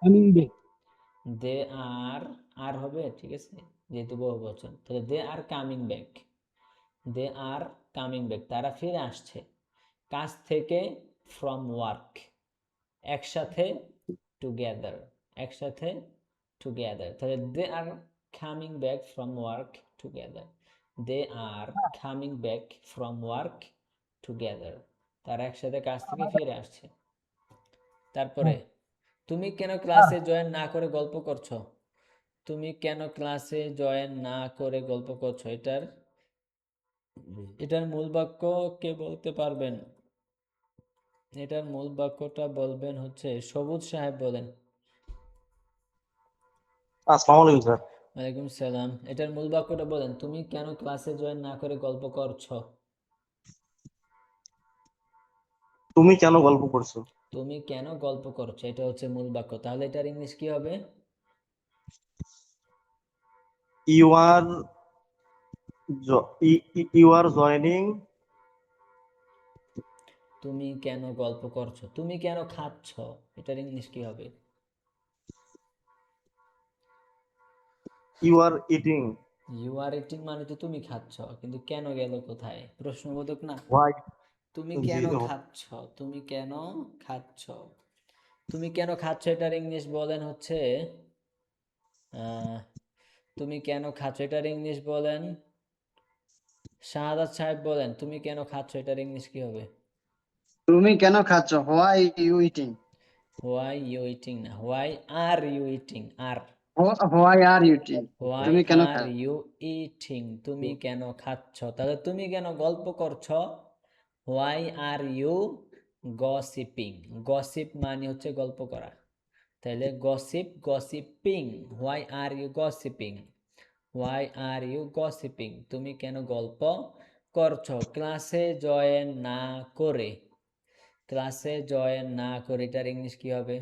Coming back. দে আর হবে, ঠিক আছে, যেহেতু বহুবচন, তাহলে they are coming back, they are coming back, তারা ফিরে আসছে কাজ থেকে, ফ্রম ওয়ার্ক, একসাথে, টুগেদার, একসাথে, টুগেদার, তাহলে they are coming back from work together, they are coming back from work together, তারা একসাথে কাজ থেকে ফিরে আসছে। তারপরে তুমি কেন ক্লাসে জয়েন না করে গল্প করছো, তুমি কেন ক্লাসে জয়েন না করে গল্প করছো, এটার মূল বাক্য কে বলতে পারবেন? এটার মূল বাক্যটা বলবেন হচ্ছে সবুজ সাহেব, বলেন। আসসালামু আলাইকুম স্যার। ওয়ালাইকুম সালাম, এটার মূল বাক্যটা বলেন, তুমি কেন ক্লাসে জয়েন না করে গল্প করছো? তুমি কেন গল্প করছো? তুমি কেন গল্প করছো, এটা হচ্ছে মূল বাক্য, তাহলে এটার ইংলিশ কি হবে? You are joining. তুমি কেন গল্প করছো, তুমি কেন খাচ্ছ, এটার ইংলিশ কি হবে? You are eating. You are eating মানে তো তুমি খাচ্ছ, কিন্তু কেন গেল কোথায়, প্রশ্নবোধক না? হোয়াই। তুমি কেন খাচ্ছ, তুমি কেন খাচ্ছ, তুমি কেন খাচ্ছ, এটার ইংলিশ বলেন হচ্ছে তুমি কেন খাচ্ছ, এটার ইংলিশ বলেন। শাহাদাত সাহেব বলেন, তুমি কেন খাচ্ছ, এটার ইংলিশ কি হবে? তুমি কেন খাচ্ছ? Why you eating? Why you eating না, হোয়াই আর ইউ ইটিং। আর why are you eating? Why তুমি কেন আর ইউ ইটিং, তুমি কেন খাচ্ছ। তাহলে তুমি কেন গল্প করছো, why are you gossiping. Gossip মানে হচ্ছে গল্প করা, তাহলে gossip, gossiping. Why are you gossiping, why are you gossiping, তুমি কেন গল্প করছো। ক্লাসে জয়েন না করে, ক্লাসে জয়েন না করে এটার ইংলিশ কি হবে?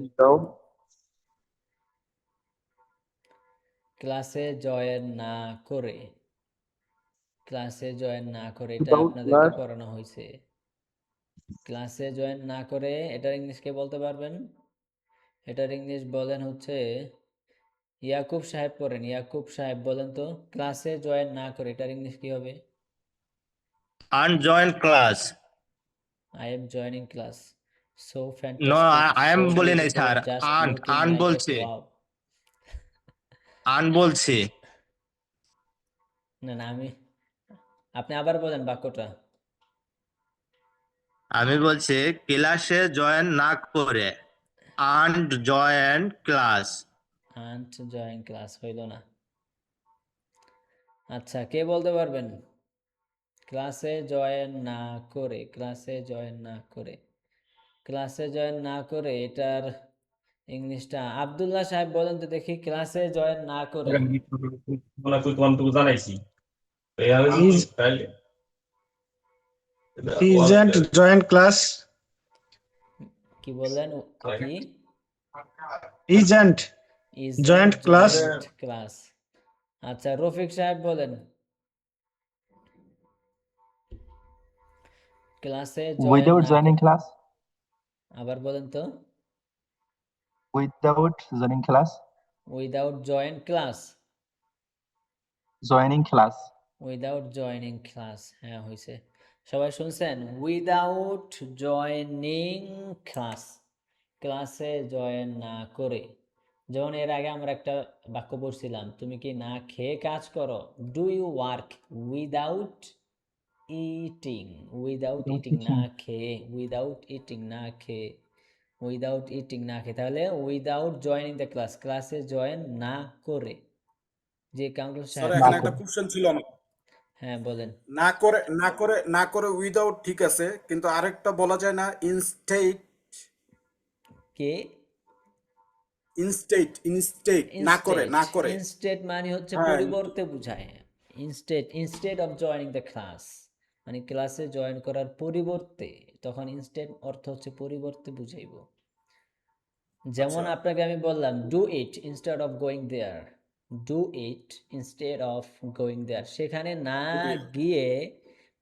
ক্লাসে জয়েন না করে, ক্লাসে জয়েন না করে এটা আপনাদেরকে পড়ানো হয়েছে। ক্লাসে জয়েন না করে এটার ইংলিশ কে বলতে পারবেন? এটার ইংলিশ বলেন হচ্ছে, ইয়াকুব সাহেব পড়েন, ইয়াকুব সাহেব বলেন তো, ক্লাসে জয়েন না করে এটার ইংলিশ কি হবে? unjoin class. I am joining class. So No, fantastic. I am so বলি নাই beautiful, sir, just un looking un like a বলছি, wow. আন বলছি। না না, আপনি আবার বলেন বাক্যটা। আমি বলছি ক্লাসে জয়েন না করে, unjoin class. Unjoin class হইল না। আচ্ছা, কে বলতে পারবেন? ক্লাসে জয়েন না করে, ক্লাসে জয়েন না করে, ক্লাসে জয়েন না করে এটার ইংলিশটা আব্দুল্লাহ সাহেব বলেন তো দেখি, ক্লাসে জয়েন না করে। জানাইছি Isn't join class? কি বললেন কি? Isn't joint class? ক্লাস। আচ্ছা, রফিক সাহেব বলেন, ক্লাসে Without joining class? আবার বলেন তো। Without joining class? Without join class, Joining class. Without joining class. হ্যাঁ হয়েছে, সবাই শুনছেন? উইদাউট জয়েনিং ক্লাস, ক্লাসে জয়েন না করে। যেমন এর আগে আমরা একটা বাক্য পড়ছিলাম, তুমি কি না খেয়ে কাজ করো? Do you work without eating? Without eating, না খেয়ে, উইদাউট ইটিং, না খেয়ে, উইদাউট ইটিং, না খেয়ে। তাহলে উইদাউট জয়েনিং দ্য ক্লাস, ক্লাসে জয়েন না করে। যে কাউন্সিলর স্যার সাহেব, এখানে একটা কোশ্চেন ছিল আমার। হ্যাঁ বলেন। না করে উইদাউট ঠিক আছে, কিন্তু আরেকটা বলা যায় না, ইনস্টেড? কে? ইনস্টেড না করে, না করে। ইনস্টেড মানে হচ্ছে হ্যাঁ। পরিবর্তে বোঝায়। Instead of joining the class, মানে ক্লাসে জয়েন করার পরিবর্তে, তখন ইনস্টেড অর্থ হচ্ছে পরিবর্তে বুঝাইব। যেমন আপনাকে আমি বললাম do it instead of going there, do it instead of going there, সেখানে না গিয়ে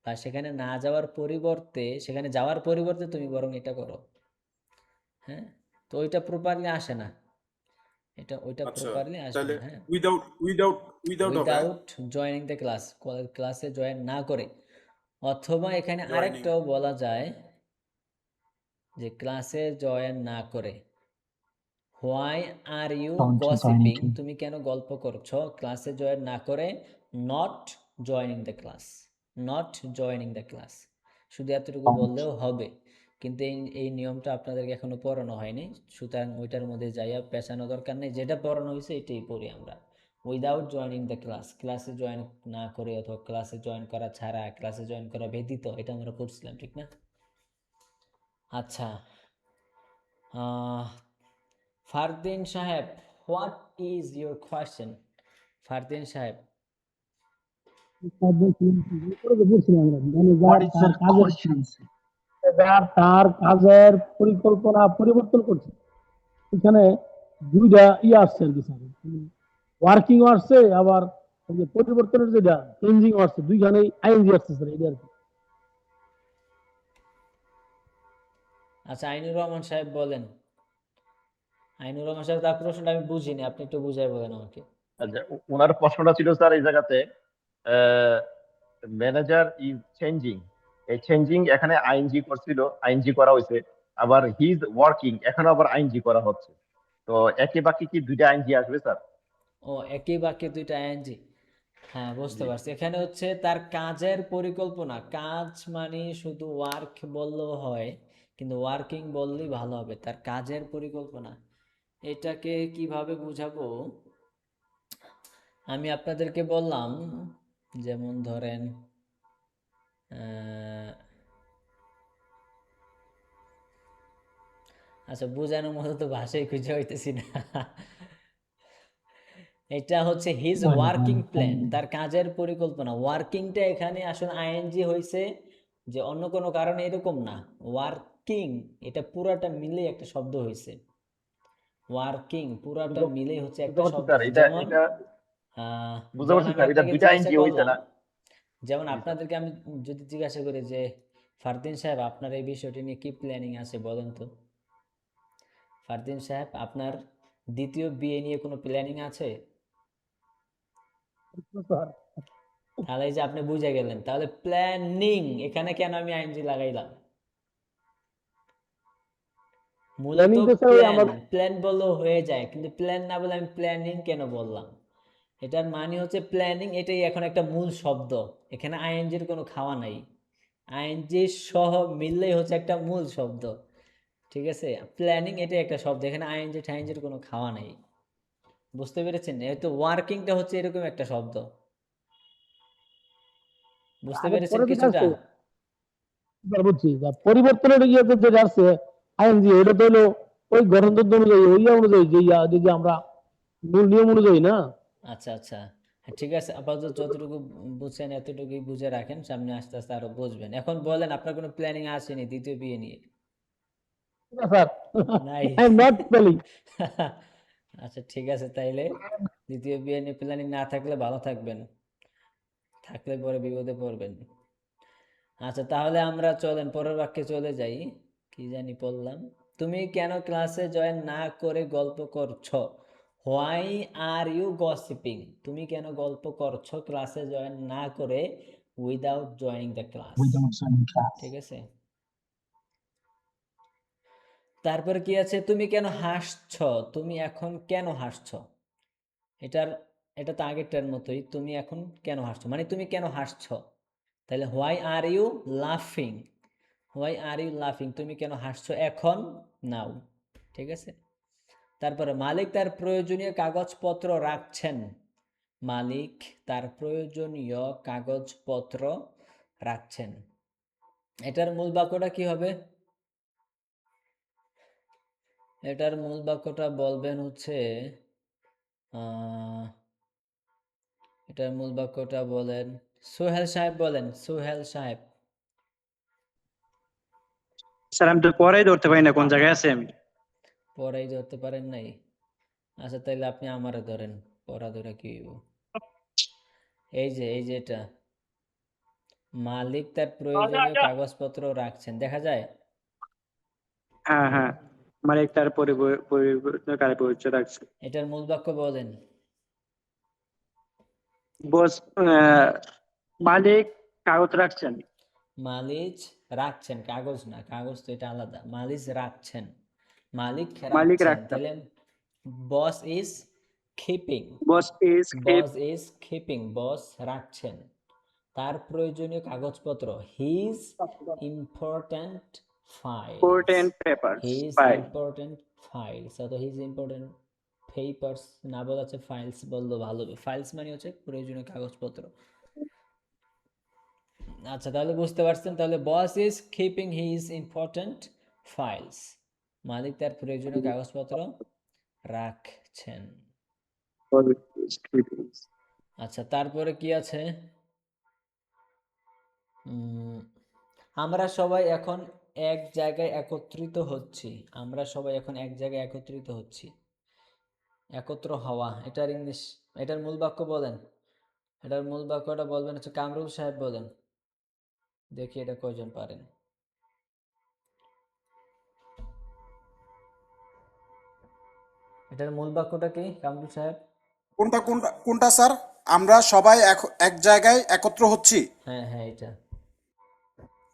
বা সেখানে না যাওয়ার পরিবর্তে, সেখানে যাওয়ার পরিবর্তে তুমি বরং এটা করো। হ্যাঁ, তো ওইটা প্রপারলি আসে না, এটা ওইটা প্রপারলি আসে না। হ্যাঁ, উইদাউট জয়েনিং দ্য ক্লাস, ক্লাসে জয়েন না করে। অথবা এখানে আরেকটাও বলা যায় যে ক্লাসে জয়েন না করে, হোয়াই আর ইউ গসিপিং, তুমি কেন গল্প করছো, ক্লাসে জয়েন না করে। Not joining the class, not joining the class, শুধু এতটুকু বললেও হবে। কিন্তু এই নিয়মটা আপনাদেরকে এখনো পড়ানো হয়নি, সুতরাং ওইটার মধ্যে যাইয়া পেছানো দরকার নেই। যেটা পড়ানো হয়েছে এটাই পড়ি আমরা। উইদাউট জয়েনিং দ্য ক্লাস, ক্লাসে জয়েন না করে অথবা ক্লাসে জয়েন করা ছাড়া, ক্লাসে জয়েন করা ব্যতীত, এটা আমরা পড়ছিলাম, ঠিক না? আচ্ছা, ফারদিন সাহেব, what is your question? Fardin সাহেব, তার কাজের পরিকল্পনা পরিবর্তন করছে, এখানে দুইটা আসছে আর কি স্যার, ওয়ার্কিং আসছে, আবার পরিবর্তনের যেটা চেঞ্জিং আসছে, দুইখানেই আইএনজি আসছে স্যার, এটা আর কি। আচ্ছা, আইনুর রহমান সাহেব বলেন। আইনুর রহমান সাহেব, তার প্রশ্নটা আমি বুঝিনি, আপনি একটু বুঝাই বলেন আমাকে। আচ্ছা, ওনার প্রশ্নটা ছিল স্যার এই জায়গাতে, ম্যানেজার ইজ চেঞ্জিং, এই চেঞ্জিং এখানে আইএনজি করছিল, আইএনজি করা হয়েছে, আবার হি ইজ ওয়ার্কিং, এখানে আবার আইএনজি করা হচ্ছে। তো একে বাকি কি দুইটা আইএনজি আসবে স্যার? ও একই বাক্যে দুইটা আইএনজি। হ্যাঁ, বুঝতে পারছি। এখানে হচ্ছে তার কাজের পরিকল্পনা। কাজ মানে শুধু ওয়ার্ক বললেও হয়, কিন্তু ওয়ার্কিং বললেই ভালো হবে। তার কাজের পরিকল্পনা, এটাকে কিভাবে বুঝাবো? আমি আপনাদেরকে বললাম, যেমন ধরেন আচ্ছা, বোঝানোর মতো তো ভাষাই খুঁজে হইতেছি না। এটা হচ্ছে হিজ ওয়ার্কিং প্ল্যান, তার কাজের পরিকল্পনা। ওয়ার্কিংটা এখানে আসলে আইএনজি হয়েছে, যে অন্য কোনো কারণে এরকম না। ওয়ার্কিং এটা পুরাটা মিলে একটা শব্দ হয়েছে। ওয়ার্কিং পুরাটা মিলে হচ্ছে একটা বুঝতে পারছি শব্দ স্যার, হয়েছে। এটা যেমন এটা বুঝতে যেমন পারছি আমি স্যার, এটা আপনাকে দুইটা জিজ্ঞাসা আইনজি হইছে করলাম, না? যেমন জি স্যার। আপনাদেরকে আমি যদি জিজ্ঞাসা করি যে ফারদিন সাহেব আপনার এই বিষয়টি নিয়ে কি প্ল্যানিং আছে বলেন তো। ফারদিন সাহেব, আপনার দ্বিতীয় বিয়ে নিয়ে কোনো প্ল্যানিং আছে? স্যার তাহলে এই যে আপনি বুঝে গেলেন, তাহলে প্ল্যানিং এখানে কেন আমি আইনজি লাগাইলাম? মূলত প্ল্যানিং তো স্যার প্ল্যান, আমার প্ল্যান বললেও হয়ে যায়, কিন্তু প্ল্যান না বলে আমি প্ল্যানিং কেন বললাম? এটার মানে হচ্ছে প্ল্যানিং, এটাই এখন একটা মূল শব্দ। এখানে আইএনজির কোনো খাওয়া নাই। আইএনজি সহ মিললেই হচ্ছে একটা মূল শব্দ, ঠিক আছে? প্ল্যানিং এটাই একটা শব্দ, এখানে আইএনজি ঠাইএনজির কোনো খাওয়া নাই। বুঝতে পেরেছেন? এই তো ওয়ার্কিংটা হচ্ছে এরকম একটা শব্দ। বুঝতে আগে পেরেছেন পরে যেটা কিছুটা? আছে স্যার বুঝছি, যা পরিবর্তনের ইয়ে যেটা আছে আইএনজি, ওটা তো হলো ওই গঠনতন্ত্র অনুযায়ী ওই অনুযায়ী যে যদি আমরা মূল নিয়ম অনুযায়ী না। আচ্ছা আচ্ছা, হ্যাঁ, ঠিক আছে। আপাতত যতটুকু বুঝছেন এতটুকুই বুঝে রাখেন, সামনে আস্তে আস্তে আরো বুঝবেন। এখন বলেন, আপনার কোনো প্ল্যানিং আসেনি দ্বিতীয় বিয়ে নিয়ে? না স্যার, নাই? I am not planning. আচ্ছা, ঠিক আছে, তাইলে দ্বিতীয় বিয়ে নিয়ে প্ল্যানিং না থাকলে ভালো থাকবেন, থাকলে পরে বিপদে পড়বেন। আচ্ছা, তাহলে আমরা চলেন পরের বাক্যে চলে যাই। কি জানি পড়লাম, তুমি কেন ক্লাসে জয়েন না করে গল্প করছো? Why are you gossiping? তুমি কেন গল্প করছো ক্লাসে জয়েন না করে, উইদাউট জয়নিং দ্য ক্লাস। ঠিক আছে। তারপরে কি আছে? তুমি কেন হাসছো? তুমি এখন কেন হাসছো? এটার এটা তো আগেরটার মতোই, তুমি এখন কেন হাসছো মানে তুমি কেন হাসছো। তাহলে হোয়াই আর ইউ লাফিং? হোয়াই আর ইউ লাফিং, তুমি কেন হাসছো এখন, নাও। ঠিক আছে। তারপরে মালিক তার প্রয়োজনীয় কাগজপত্র রাখছেন। মালিক তার প্রয়োজনীয় কাগজপত্র রাখছেন। এটার মূল বাক্যটা কি হবে? এটার মূল বাক্যটা বলবেন হচ্ছে এটার মূল বাক্যটা বলেন, সোহেল সাহেব বলেন, সোহেল সাহেব। স্যার আমি তো পরেই ধরতে পারি না কোন জায়গায় আছে আমি। পড়াই ধরতে পারেন নাই? আচ্ছা, তাইলে আপনি আমারে ধরেন, পড়া ধরে কি হইব? এই যে এটা, মালিক তার প্রয়োজনীয় কাগজপত্র রাখছেন, দেখা যায়? হ্যাঁ হ্যাঁ, মালিক তার পরিবর্তনকারী পরিচয় রাখছে। এটার মূল বাক্য বলেন। বস, মালিক কাগজ রাখছেন। মালিক রাখছেন, কাগজ না, কাগজ তো এটা আলাদা। মালিক রাখছেন, মালিক মালিক রাখছেন, রাখছেন। তাহলে boss is keeping. Boss is boss is keeping, boss রাখছেন তার প্রয়োজনীয় কাগজপত্র, his important files. Important paper his file. Important files, অথবা হিজ ইম্পর্ট্যান্ট পেপারস না বলা আছে, ফাইলস বললো ভালো হবে। ফাইলস মানে হচ্ছে প্রয়োজনীয় কাগজপত্র। আচ্ছা, তাহলে বুঝতে পারছেন। তাহলে boss is keeping his important files, মালিক তার প্রয়োজনীয় কাগজপত্র রাখছেন। আচ্ছা, তারপরে কি আছে? আমরা সবাই এখন এক জায়গায় একত্রিত হচ্ছি। আমরা সবাই এখন এক জায়গায় একত্রিত হচ্ছি। একত্র হওয়া, এটার ইংলিশ, এটার মূল বাক্য বলেন। এটার মূল বাক্যটা বলবেন হচ্ছে, কামরুল সাহেব বলেন, দেখি এটা কয়জন পারেন। এটার মূল বাক্যটা কি কামরুল সাহেব? কোনটা কোনটা কোনটা স্যার? আমরা সবাই এক জায়গায় একত্র হচ্ছি। হ্যাঁ হ্যাঁ, এটা।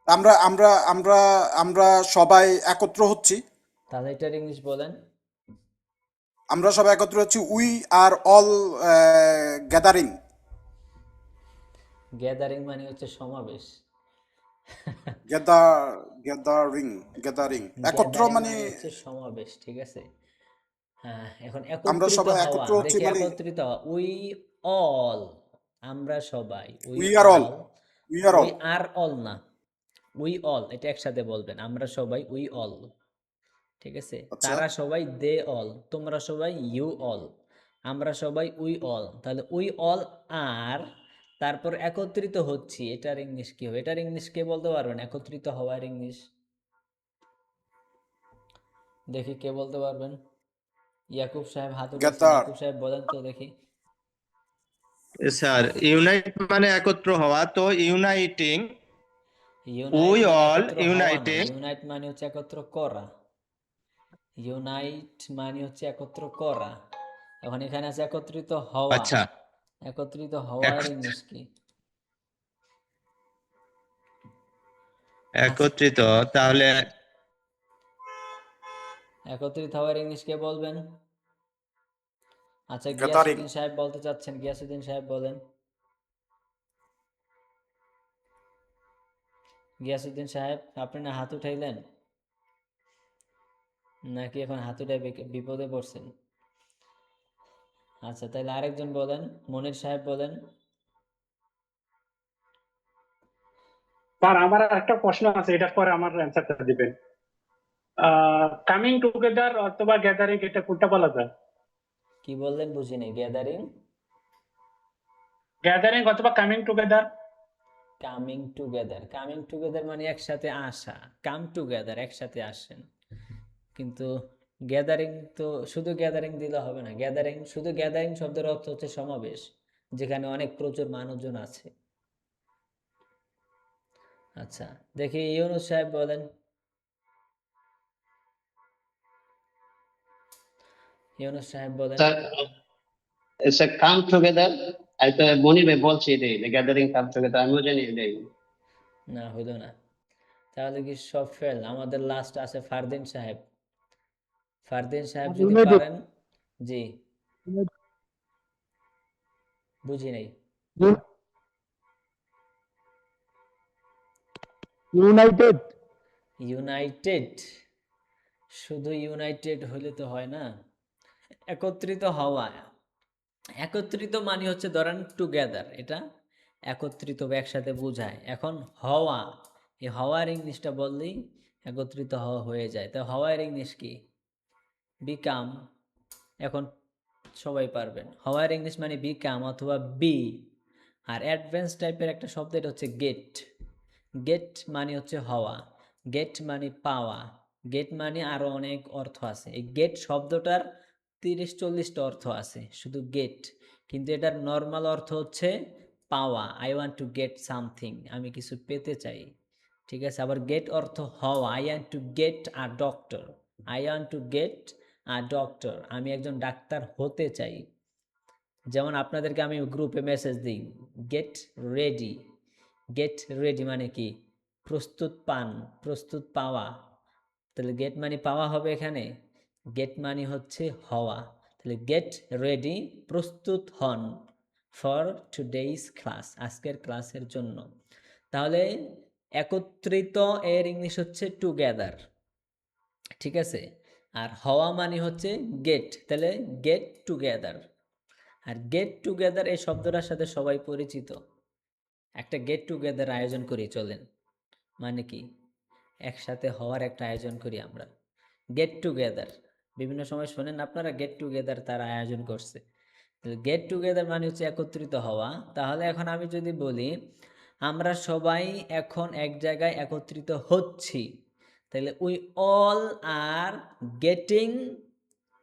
আমরা আমরা আমরা আমরা সবাই একত্র হচ্ছি। তাহলে এটার ইংলিশ বলেন। আমরা সবাই একত্র হচ্ছি, we are all gathering. Gathering মানে হচ্ছে সমাবেশ। গ্যাদারিং গ্যাদারিং একত্র গ্যাদারিং মানে মানে হচ্ছে সমাবেশ, ঠিক আছে। হ্যাঁ, এখন আমরা একত্রিত সবাই হওয়া, একত্র হচ্ছি দেখি মানে একত্রিত হওয়া, উই অল, আমরা সবাই, we we are all, all, we are we all. Are all না, উই অল, এটা একসাথে বলবেন, আমরা সবাই, উই অল, ঠিক আছে। আচ্ছা, তারা সবাই দে অল, তোমরা সবাই ইউ অল, আমরা সবাই উই অল। তাহলে উই অল আর তারপর একত্রিত হচ্ছি, এটার ইংলিশ কি হবে? এটার ইংলিশ কে বলতে পারবেন? একত্রিত হওয়ার ইংলিশ দেখি কে বলতে পারবেন? ইয়াকুব সাহেব হাত উঠেছেন, গ্যাদার। ইয়াকুব সাহেব বলেন তো দেখি। স্যার ইউনাইট মানে একত্র হওয়া, তো ইউনাইটিং, ইউনাইট উই মানে অল একত্র হওয়া না, ইউনাইটিং। ইউনাইট মানে হচ্ছে একত্র করা। ইউনাইট মানে হচ্ছে একত্র করা। এখন এখানে আছে একত্রিত হওয়া, আচ্ছা, একত্রিত হওয়ার এক- ইংলিশ কি? আচ্ছা, একত্রিত, তাহলে একত্রিত হওয়ার ইংলিশ কে বলবেন? আচ্ছা, গ্যাদারিং। গিয়াসউদ্দিন সাহেব বলতে চাচ্ছেন, গিয়াসউদ্দিন সাহেব বলেন। গিয়াসউদ্দিন সাহেব, আপনি না হাত উঠাইলেন, নাকি এখন হাত উঠাই বিপদে পড়ছেন? আচ্ছা, তাহলে আরেকজন বলেন, মনির সাহেব বলেন। স্যার আমার একটা প্রশ্ন আছে, এটার পরে আমার অ্যান্সারটা দিবেন। কামিং টুগেদার অথবা গ্যাদারিং, এটা কোনটা বলা যায়? কি বললেন বুঝি নাই। গ্যাদারিং, গ্যাদারিং অথবা coming together? Coming together, coming together মানে একসাথে আসা, কাম টুগেদার একসাথে আসেন। কিন্তু গ্যাদারিং তো শুধু গ্যাদারিং দিলে হবে না। গ্যাদারিং, শুধু গ্যাদারিং শব্দের অর্থ হচ্ছে সমাবেশ, যেখানে অনেক প্রচুর মানুষজন আছে। আচ্ছা, দেখি ইউনুস সাহেব বলেন। ইউনুস সাহেব বলেন। Sir it's a come together. I তো মনির ভাই বলছি এটাই, গ্যাদারিং কাম টুগেদার, আমিও জানি এটাই। না, হইল না। তাহলে কি সব ফেল? আমাদের লাস্ট আছে ফারদিন সাহেব। ফারদিন সাহেব যদি ইউনাইটেড, পারেন। জি, বুঝি নাই। ইউনাইটেড। ইউনাইটেড, শুধু ইউনাইটেড হইলে তো হয় না, একত্রিত হওয়া। একত্রিত মানে হচ্ছে ধরেন টুগেদার, এটা একত্রিত বা একসাথে বোঝায়। এখন হওয়া, এই হওয়ার ইংলিশটা বললেই একত্রিত হওয়া হয়ে যায়। তো হওয়ার ইংলিশ কি? বিকাম। এখন সবাই পারবেন, হওয়ার ইংলিশ মানে বিকাম অথবা বি। আর অ্যাডভান্স টাইপের একটা শব্দ, এটা হচ্ছে গেট। গেট মানে হচ্ছে হওয়া, গেট মানে পাওয়া, গেট মানে আরও অনেক অর্থ আছে। এই গেট শব্দটার 30-40টা অর্থ আছে শুধু গেট, কিন্তু এটার নর্মাল অর্থ হচ্ছে পাওয়া। I want to get something, আমি কিছু পেতে চাই, ঠিক আছে। আবার গেট অর্থ হওয়া, I want to get a doctor, I want to get a doctor, আমি একজন ডাক্তার হতে চাই। যেমন আপনাদেরকে আমি গ্রুপে মেসেজ দিই, গেট রেডি। গেট রেডি মানে কি? প্রস্তুত পান, প্রস্তুত পাওয়া। তাহলে গেট মানে পাওয়া হবে এখানে, গেট মানে হচ্ছে হওয়া। তাহলে গেট রেডি, প্রস্তুত হন ফর টুডেইস ক্লাস, আজকের ক্লাসের জন্য। তাহলে একত্রিত এর ইংলিশ হচ্ছে টুগেদার, ঠিক আছে। আর হওয়া মানে হচ্ছে গেট, তাহলে গেট টুগেদার। আর গেট টুগেদার এই শব্দটার সাথে সবাই পরিচিত। একটা গেট টুগেদার আয়োজন করি, চলেন। মানে কি? একসাথে হওয়ার একটা আয়োজন করি আমরা, গেট টুগেদার। বিভিন্ন সময় শোনেন আপনারা, গেট টুগেদার তারা আয়োজন করছে। গেট টুগেদার মানে হচ্ছে একত্রিত হওয়া। তাহলে এখন আমি যদি বলি আমরা সবাই এখন এক জায়গায় একত্রিত হচ্ছি, তাহলে we all are getting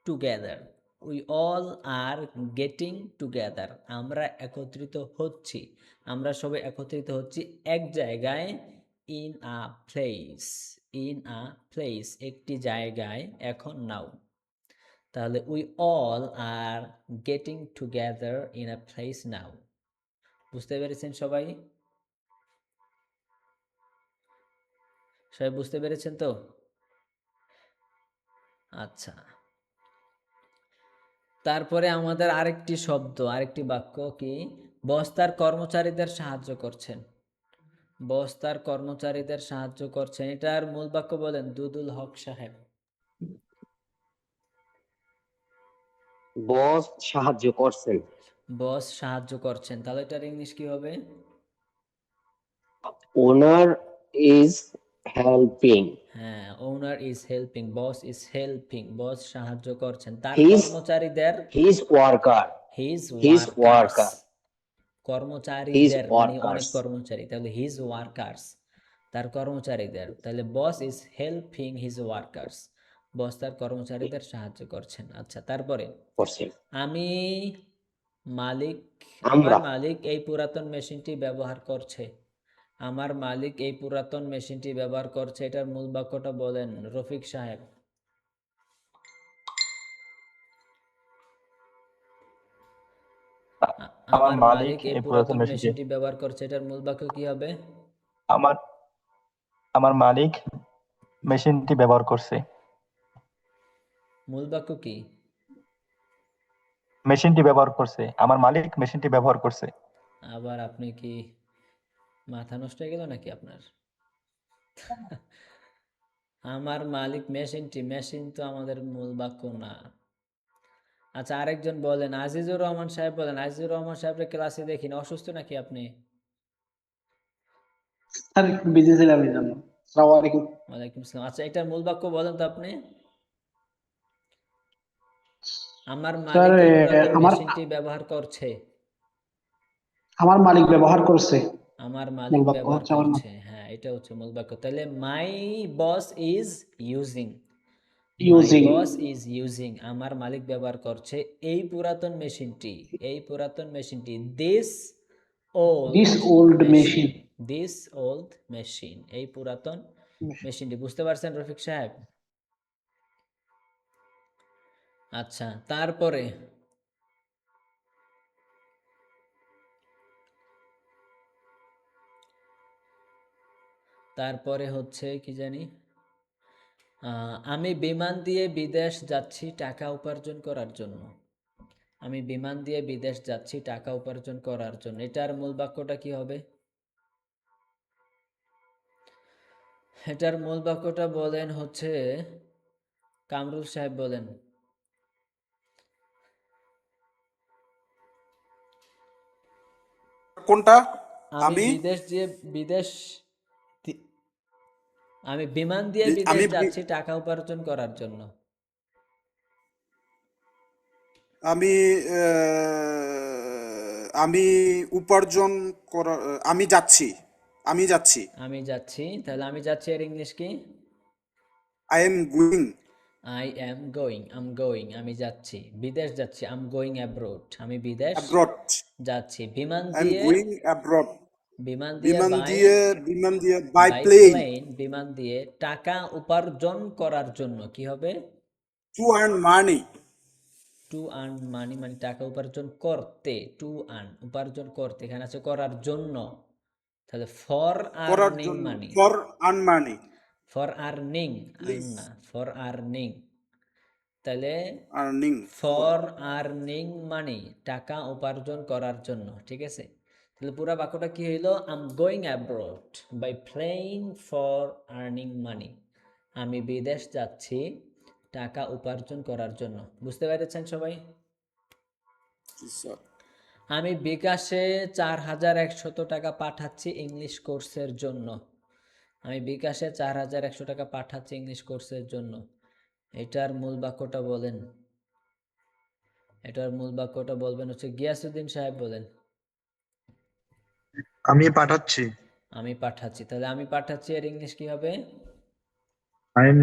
together, we all are getting together, আমরা একত্রিত হচ্ছি, আমরা সবাই একত্রিত হচ্ছি এক জায়গায়। In a place, in a place, একটি জায়গায়, এখন নাও। তাহলে we all are getting together in a place now. বুঝতে পেরেছেন সবাই? সবাই বুঝতে পেরেছেন তো? আচ্ছা, তারপরে আমাদের আরেকটি বাক্য কি, বস তার কর্মচারীদের সাহায্য করছেন। বস তার কর্মচারীদের সাহায্য করছেন, এটার মূল বাক্য বলেন দুদুল হক সাহেব। বস সাহায্য করছেন। বস সাহায্য করছেন, তাহলে এটার ইংলিশ কি হবে? Owner is helping. হ্যাঁ, owner is helping, boss is helping, boss সাহায্য করছেন তার His- কর্মচারীদের। His worker. His His workers, worker. কর্মচারীদের His মানে workers. অনেক কর্মচারী, তাহলে হিজ ওয়ার্কার্স তার কর্মচারীদের, তাহলে boss is helping his workers, boss তার কর্মচারীদের সাহায্য করছেন। আচ্ছা, তারপরে করছেন। আমি মালিক, আমরা। আমার মালিক এই পুরাতন মেশিনটি ব্যবহার করছে। আমার মালিক এই পুরাতন মেশিনটি ব্যবহার করছে, এটার মূল বাক্যটা বলেন রফিক সাহেব। আমার মালিক এই পুরাতন মেশিনটি ব্যবহার করছে, এটার মূল বাক্য কি হবে? আমার আমার মালিক মেশিনটি ব্যবহার করছে। মূল বাক্য কি? মেশিনটি ব্যবহার করছে, আমার মালিক মেশিনটি ব্যবহার করছে। আবার আপনি কি মাথা নষ্ট হয়ে গেল নাকি আপনার? আমার মালিক মেশিনটি, মেশিন তো আমাদের মূল বাক্য না। আচ্ছা, আরেকজন বলেন, আজিজুর রহমান সাহেব বলেন। আজিজুর রহমান সাহেবের ক্লাসে দেখি না, অসুস্থ নাকি আপনি? স্যার একটু বিজি ছিলাম এই জন্য। আসসালামু আলাইকুম। ওয়ালাইকুম আসসালাম। আচ্ছা, এটার মূল বাক্য বলেন তো আপনি। আমার স্যার মালিক এই পুরাতন আমার মেশিনটি ব্যবহার করছে। আমার মালিক ব্যবহার করছে। আমার মূল মালিক বাক্য ব্যবহার হচ্ছে আমার করছে, হ্যাঁ এটা হচ্ছে মূল বাক্য। তাহলে my boss is using, my using boss is using, আমার মালিক ব্যবহার করছে এই পুরাতন মেশিনটি, এই পুরাতন মেশিনটি, this old machine. This old machine, এই পুরাতন মেশিনটি। বুঝতে পারছেন রফিক সাহেব? আচ্ছা, তারপরে হচ্ছে কি জানি, আমি বিমান দিয়ে বিদেশ যাচ্ছি টাকা উপার্জন করার জন্য। আমি বিমান দিয়ে বিদেশ যাচ্ছি টাকা উপার্জন করার জন্য, এটার মূল বাক্যটা কি হবে? এটার মূল বাক্যটা বলেন হচ্ছে কামরুল সাহেব বলেন। কোনটা? আমি বিমান দিয়ে বিদেশ যাচ্ছি টাকা উপার্জন করার জন্য। আমি উপার্জন করা, আমি যাচ্ছি। আমি যাচ্ছি, তাহলে আমি যাচ্ছি এর ইংলিশ কি? I am going. I am going, আমি যাচ্ছি, বিদেশ যাচ্ছি, আই এম গোয়িং অ্যাব্রোড, আমি বিদেশ যাচ্ছি। বিমান দিয়ে বাই প্লেন, বিমান দিয়ে টাকা উপার্জন করার জন্য কি হবে? To earn money. To earn money মানে টাকা উপার্জন করতে, টু আর্ন উপার্জন করতে, এখানে আছে করার জন্য, তাহলে for earning money, for earn money, for earning, earn না, ফর আর্নিং, তাহলে আর্নিং, ফর আর্নিং মানি টাকা উপার্জন করার জন্য, ঠিক আছে? তাহলে পুরো বাক্যটা কি হইল? I am going abroad by plane for earning money, আমি বিদেশ যাচ্ছি টাকা উপার্জন করার জন্য। বুঝতে পেরেছেন সবাই? আমি বিকাশে 4100 টাকা পাঠাচ্ছি ইংলিশ কোর্সের জন্য। আমি বিকাশে 4100 টাকা পাঠাচ্ছি ইংলিশ কোর্সের জন্য, এটার মূল বাক্যটা বলেন। এটার মূল বাক্যটা বলবেন হচ্ছে গিয়াসউদ্দিন সাহেব বলেন। আমি পাঠাচ্ছি। তাহলে আমি পাঠাচ্ছি এর ইংলিশ কি হবে? I am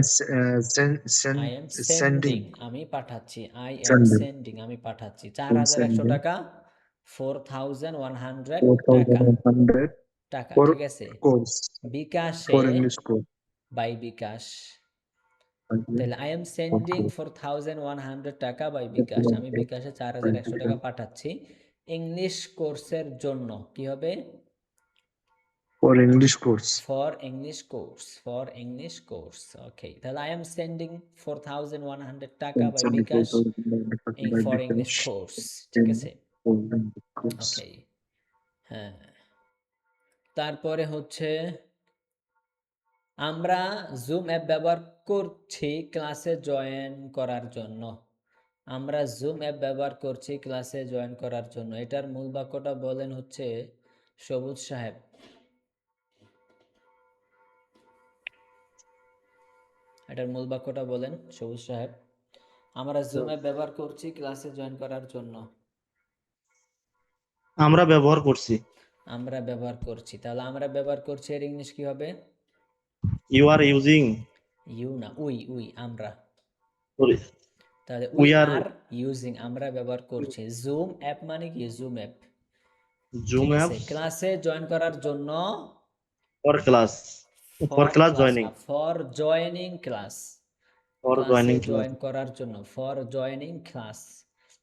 I am sending, আমি পাঠাচ্ছি, আই এম Sending. সেন্ডিং, আমি পাঠাচ্ছি। 4100 টাকা 4100 টাকা, for ঠিক আছে? course, বিকাশে for English course. By bKash, Okay. তাহলে I am sending 4100 taka by বিকাশ, আমি বিকাশে 4100 টাকা পাঠাচ্ছি ইংলিশ কোর্সের জন্য, কি হবে? For English course. For English course okay, তাহলে I am sending 4100 taka by bKash for English course, ঠিক আছে? ওকে, হ্যাঁ। তারপরে হচ্ছে আমরা জুম অ্যাপ ব্যবহার করছি ক্লাসে জয়েন করার জন্য। আমরা জুম অ্যাপ ব্যবহার করছি ক্লাসে জয়েন করার জন্য। এটার মূল বাক্যটা বলেন হচ্ছে সবুজ সাহেব। এটার মূল বাক্যটা বলেন সবুজ সাহেব। আমরা জুম অ্যাপ ব্যবহার করছি ক্লাসে জয়েন করার জন্য। আমরা ব্যবহার করছি। আমরা ব্যবহার করছি, তাহলে আমরা ব্যবহার করছি এর ইংলিশ কি হবে? You are using. ইউ না, উই আমরা। সরি, তাহলে We we are- are using, আমরা ব্যবহার করছি। জুম অ্যাপ মানে কি? Zoom app. জুম অ্যাপ ক্লাসে জয়েন করার জন্য, for class, for class joining, for joining class, for joining class. Join করার জন্য, ফর জয়েনিং ক্লাস।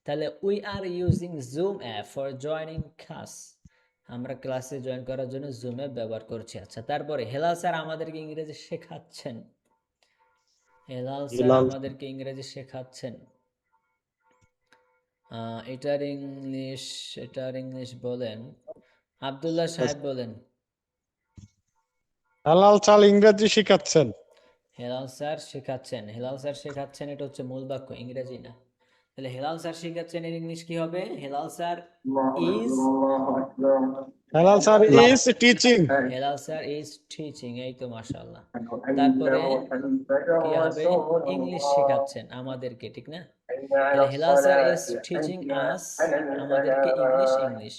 তাহলে we are using Zoom app for joining class, আমরা ক্লাসে জয়েন করার জন্য জুম অ্যাপ ব্যবহার করছি। আচ্ছা, তারপরে হেলাল স্যার আমাদেরকে ইংরেজি শেখাচ্ছেন। হেলাল স্যার হেলাল- আমাদেরকে ইংরেজি শেখাচ্ছেন। এটার ইংলিশ বলেন। আব্দুল্লাহ সাহেব বলেন। হেলাল স্যার ইংরেজি শেখাচ্ছেন। হেলাল স্যার শেখাচ্ছেন, হেলাল স্যার শেখাচ্ছেন, এটা হচ্ছে মূল বাক্য, ইংরেজি না। তাহলে হেলাল স্যার শেখাচ্ছেন এর ইংলিশ কি হবে? Helal sir is, Helal sir is teaching. Helal sir is teaching, এই তো মাশাআল্লাহ। তারপরে কি হবে? ইংলিশ শেখাচ্ছেন আমাদেরকে, ঠিক না? তাহলে হেলাল স্যার ইজ টিচিং আস, আমাদেরকে English.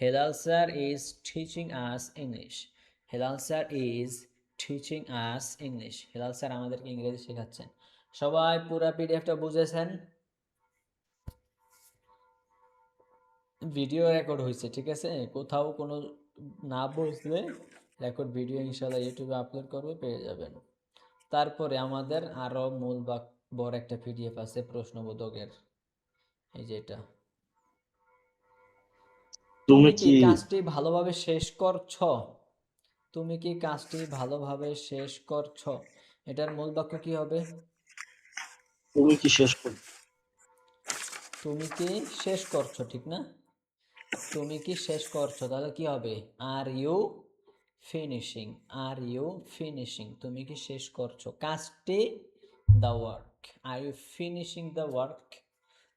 Helal sir is teaching us English. Helal sir is teaching us English. Helal sir আমাদেরকে ইংরেজি শেখাচ্ছেন। সবাই পুরো পিডিএফটা বুঝেছেন? ভিডিও রেকর্ড হয়েছে, ঠিক আছে? কোথাও কোনো না বুঝলে রেকর্ড ভিডিও ইনশাআল্লাহ ইউটিউবে আপলোড করবে, পেয়ে যাবেন। তারপরে আমাদের আরো মূল বড় একটা পিডিএফ আছে প্রশ্নবোধকের, এই যে এটা। তুমি কি কাজটি ভালোভাবে শেষ করছো? তুমি কি কাজটি ভালোভাবে শেষ করছো? এটার মূল বাক্য কি হবে? তুমি কি শেষ করছো? তুমি কি শেষ করছো, ঠিক না? তুমি কি শেষ করছো, তাহলে কি হবে? Are you finishing, are you finishing, তুমি কি শেষ করছো কাজটি, the work. Are you finishing the work,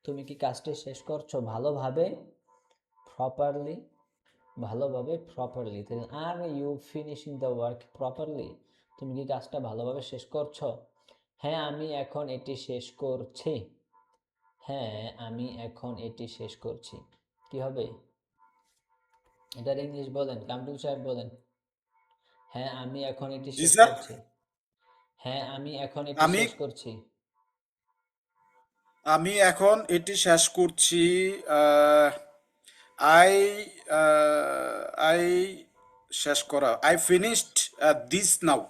তুমি কি কাজটি শেষ করছো ভালোভাবে, প্রপারলি, ভালোভাবে, প্রপারলি। তাহলে are you finishing the work properly, তুমি কি কাজটা ভালোভাবে শেষ করছো? হ্যাঁ, আমি এখন এটি শেষ করছি। হ্যাঁ, আমি এখন এটি শেষ করছি, কি হবে? এটার ইংলিশ বলেন, কামরুল সাহেব বলেন। হ্যাঁ, আমি এখন এটি শেষ করছি। হ্যাঁ, আমি এখন এটি শেষ করছি। আমি এখন এটি শেষ করছি। আই শেষ করা, I finished this now.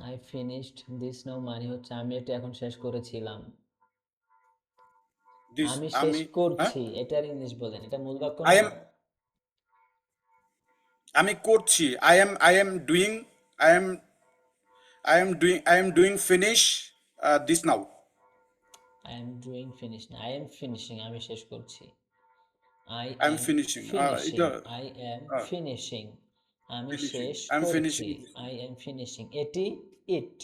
I finished this now মানে হচ্ছে আমি এটা এখন শেষ করেছিলাম। আমি শেষ করছি, এটার ইংলিশ বলেন। এটা মূল বাক্য না? আমি করছি, I am doing finish this now. I am doing finish না, আই এম ফিনিশিং, আমি শেষ করছি। I am finishing, I am finishing, আমি শেষ করছি। আই এম ফিনিশিং এটি, ইট।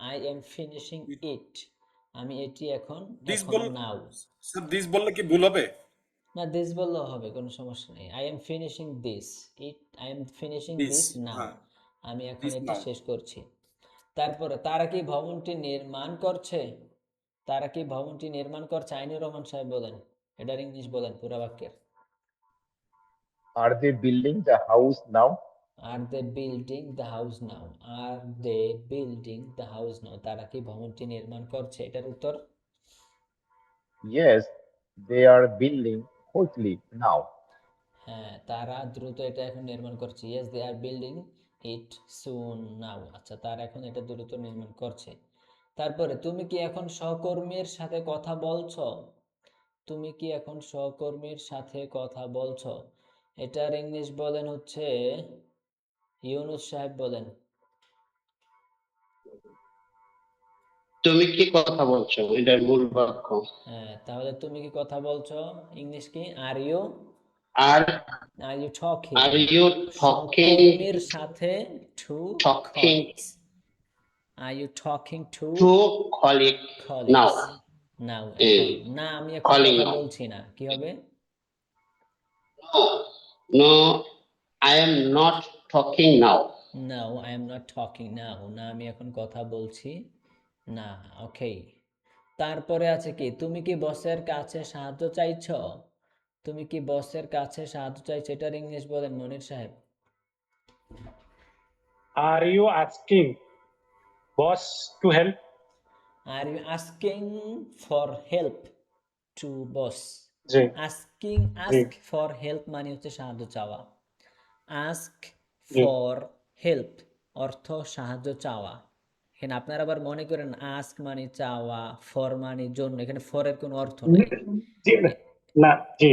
আই এম ফিনিশিং ইট, আমি এটি এখন নাও। স্যার দিস বললে কি ভুল হবে? না, দিস বললেও হবে, কোনো সমস্যা নেই। I am finishing this, it, I am finishing this now, আমি এখন এটি শেষ করছি। তারপরে তারা কি ভবনটি নির্মাণ করছে? তারা কি ভবনটি নির্মাণ করছে? আইনুর রহমান সাহেব বলেন, এটার ইংলিশ বলেন পুরো বাক্যের। Are they building the house now? Are they building the house now, are they building the house now, তারা কি ভবনটি নির্মাণ করছে? এটার উত্তর yes, they are building quickly now. হ্যাঁ, তারা দ্রুত এটা এখন নির্মাণ করছে। Yes, they are building it soon now. আচ্ছা, তারা এখন এটা দ্রুত নির্মাণ করছে। তারপরে তুমি কি এখন সহকর্মীর সাথে কথা বলছো? তুমি কি এখন সহকর্মীর সাথে কথা বলছো? এটার ইংলিশ বলেন হচ্ছে, ইউনুস সাহেব বলেন। তুমি কি কথা বলছো, এটার মূল বাক্য। হ্যাঁ, তাহলে তুমি কি কথা বলছো, ইংলিশ কি? Are you are talking? Are you talking সহকর্মীর সাথে to talking colleagues. Are you talking to to colleague now? Colleagues now? এখন না, আমি এখন calling কথা now. বলছি না, কি হবে? No, I am not talking now. No, I am not talking now. না, আমি এখন কথা বলছি না। ওকে, তারপরে আছে কি, তুমি কি বসের কাছে সাহায্য চাইছো? তুমি কি বসের কাছে সাহায্য চাইছো? এটার ইংলিশ বলেন মনির সাহেব। Are you asking boss to help? Are you asking for help to boss? G ask for help মানে হচ্ছে সাহায্য চাওয়া। ask জি for help অর্থ সাহায্য চাওয়া। এখানে আপনারা আবার মনে করেন ask মানে চাওয়া, for মানে জন্য, এখানে for এর কোনো অর্থ নাই। জি না জি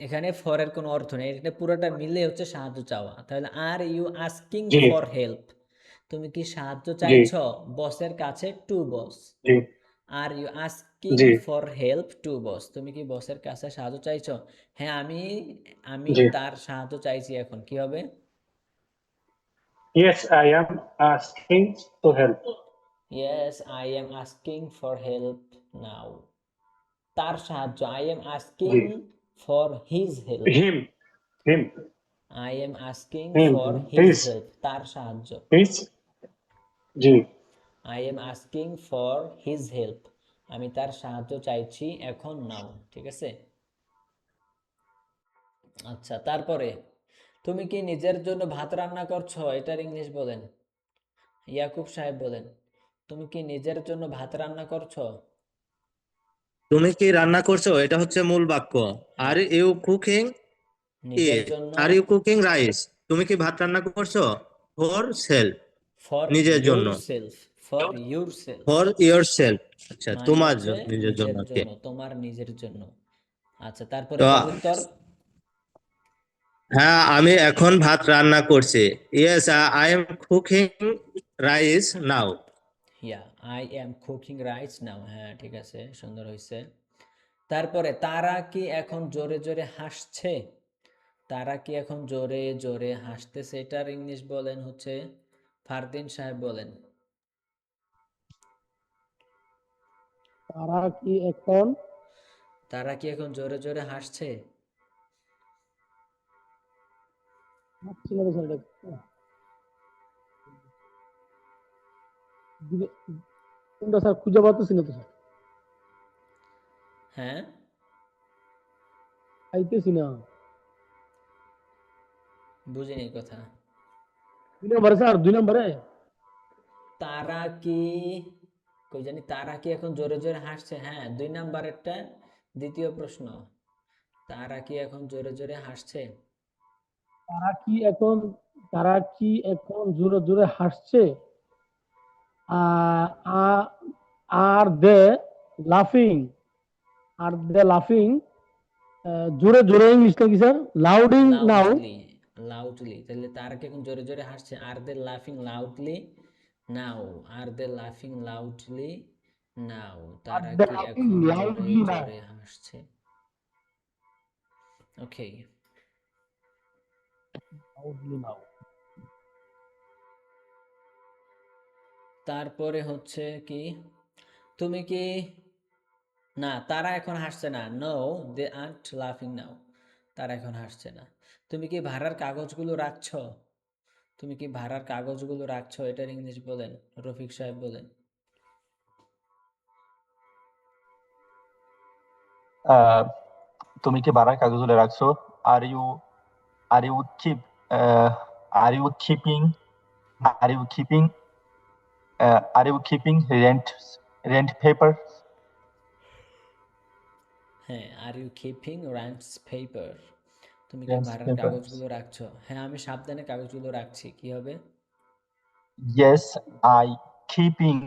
এখানে for এর কোনো অর্থ নেই, এটা পুরোটা মিলে হচ্ছে সাহায্য চাওয়া। তাহলে আর ইউ আস্কিং জি ফর হেল্প? তুমি কি সাহায্য জি চাইছো বসের কাছে টু বস? জি আর ইউ আস্কিং জি ফর হেল্প টু বস? তুমি কি বসের কাছে সাহায্য চাইছো? হ্যাঁ, আমি জি তার সাহায্য চাইছি। এখন কি হবে? Yes, I am asking to help. Yes, I am asking for help now. তার সাহায্য, I am asking G for his help. him I am asking him for his his help. তার সাহায্য। his G I am asking for his help. আমি তার সাহায্য চাইছি এখন নাও। ঠিক আছে? আচ্ছা, তারপরে তুমি কি নিজের জন্য ভাত রান্না করছো? এটার ইংলিশ বলেন। ইয়াকুব সাহেব বলেন, তুমি কি নিজের জন্য ভাত রান্না করছো? তুমি কি রান্না করছো, এটা হচ্ছে মূল বাক্য। আর ইউ কুকিং নিজের জন্য, আর ইউ কুকিং রাইস? তুমি কি ভাত রান্না করছো? ফর সেলফ, ফর নিজের জন্য। Yourself, for yourself for your self, আচ্ছা, মানে তোমার হচ্ছে নিজের জন্য নিজের আর কি। জন্য, তোমার নিজের জন্য। আচ্ছা, তারপরে তো এটার উত্তর? হ্যাঁ, আমি এখন ভাত রান্না করছি। Yes, I am cooking rice now. Yeah, I am cooking rice now. হ্যাঁ, ঠিক আছে, সুন্দর হয়েছে। তারপরে তারা কি এখন জোরে জোরে হাসছে? তারা কি এখন জোরে জোরে হাসতেছে? এটার ইংলিশ বলেন হচ্ছে, ফারদিন সাহেব বলেন। তারা কি এখন তারা কি এখন জোরে জোরে হাসছে? ছিল তো স্যার কোনটা স্যার খুঁজে পাচ্ছি না তো স্যার হ্যাঁ, পাইতেছি না বুঝিনি কথা। 2 নম্বরে স্যার 2 নম্বরে তারা কি, কই জানি, তারা কি এখন জোরে জোরে হাসছে? হ্যাঁ, 2 নাম্বারেরটা দ্বিতীয় প্রশ্ন। তারা কি এখন জোরে জোরে হাসছে? তারা কি এখন জোরে জোরে হাসছে? আর দে লাফিং আর দে লাফিং জোরে জোরে ইংলিশটা কি স্যার? লাউডিং নাও লাউডলি। তাহলে তারা কি এখন জোরে জোরে হাসছে? আর দে লাফিং লাউডলি নাও? আর দে লাফিং লাউডলি নাও? তারা কি এখন জোরে জোরে হাসছে? ওকে, লাউডলি নাও তারপরে হচ্ছে কি, তুমি কি, না, তারা এখন হাসছে না। নো, দে আরন্ট লাফিং নাও। তারা এখন হাসছে না। তুমি কি ভাড়ার কাগজগুলো রাখছো? তুমি কি ভাড়ার কাগজগুলো রাখছো? এটার ইংলিশ বলেন, রফিক সাহেব বলেন। তুমি কি ভাড়ার কাগজগুলো রাখছো? Are you are you keep are you keeping are you keeping are you keeping rent paper? হ্যাঁ, are you keeping rents paper? তুমি কি ভাড়ার কাগজগুলো রাখছো? হ্যাঁ, আমি সাবধানে কাগজগুলো রাখছি। কি হবে? Yes, I keeping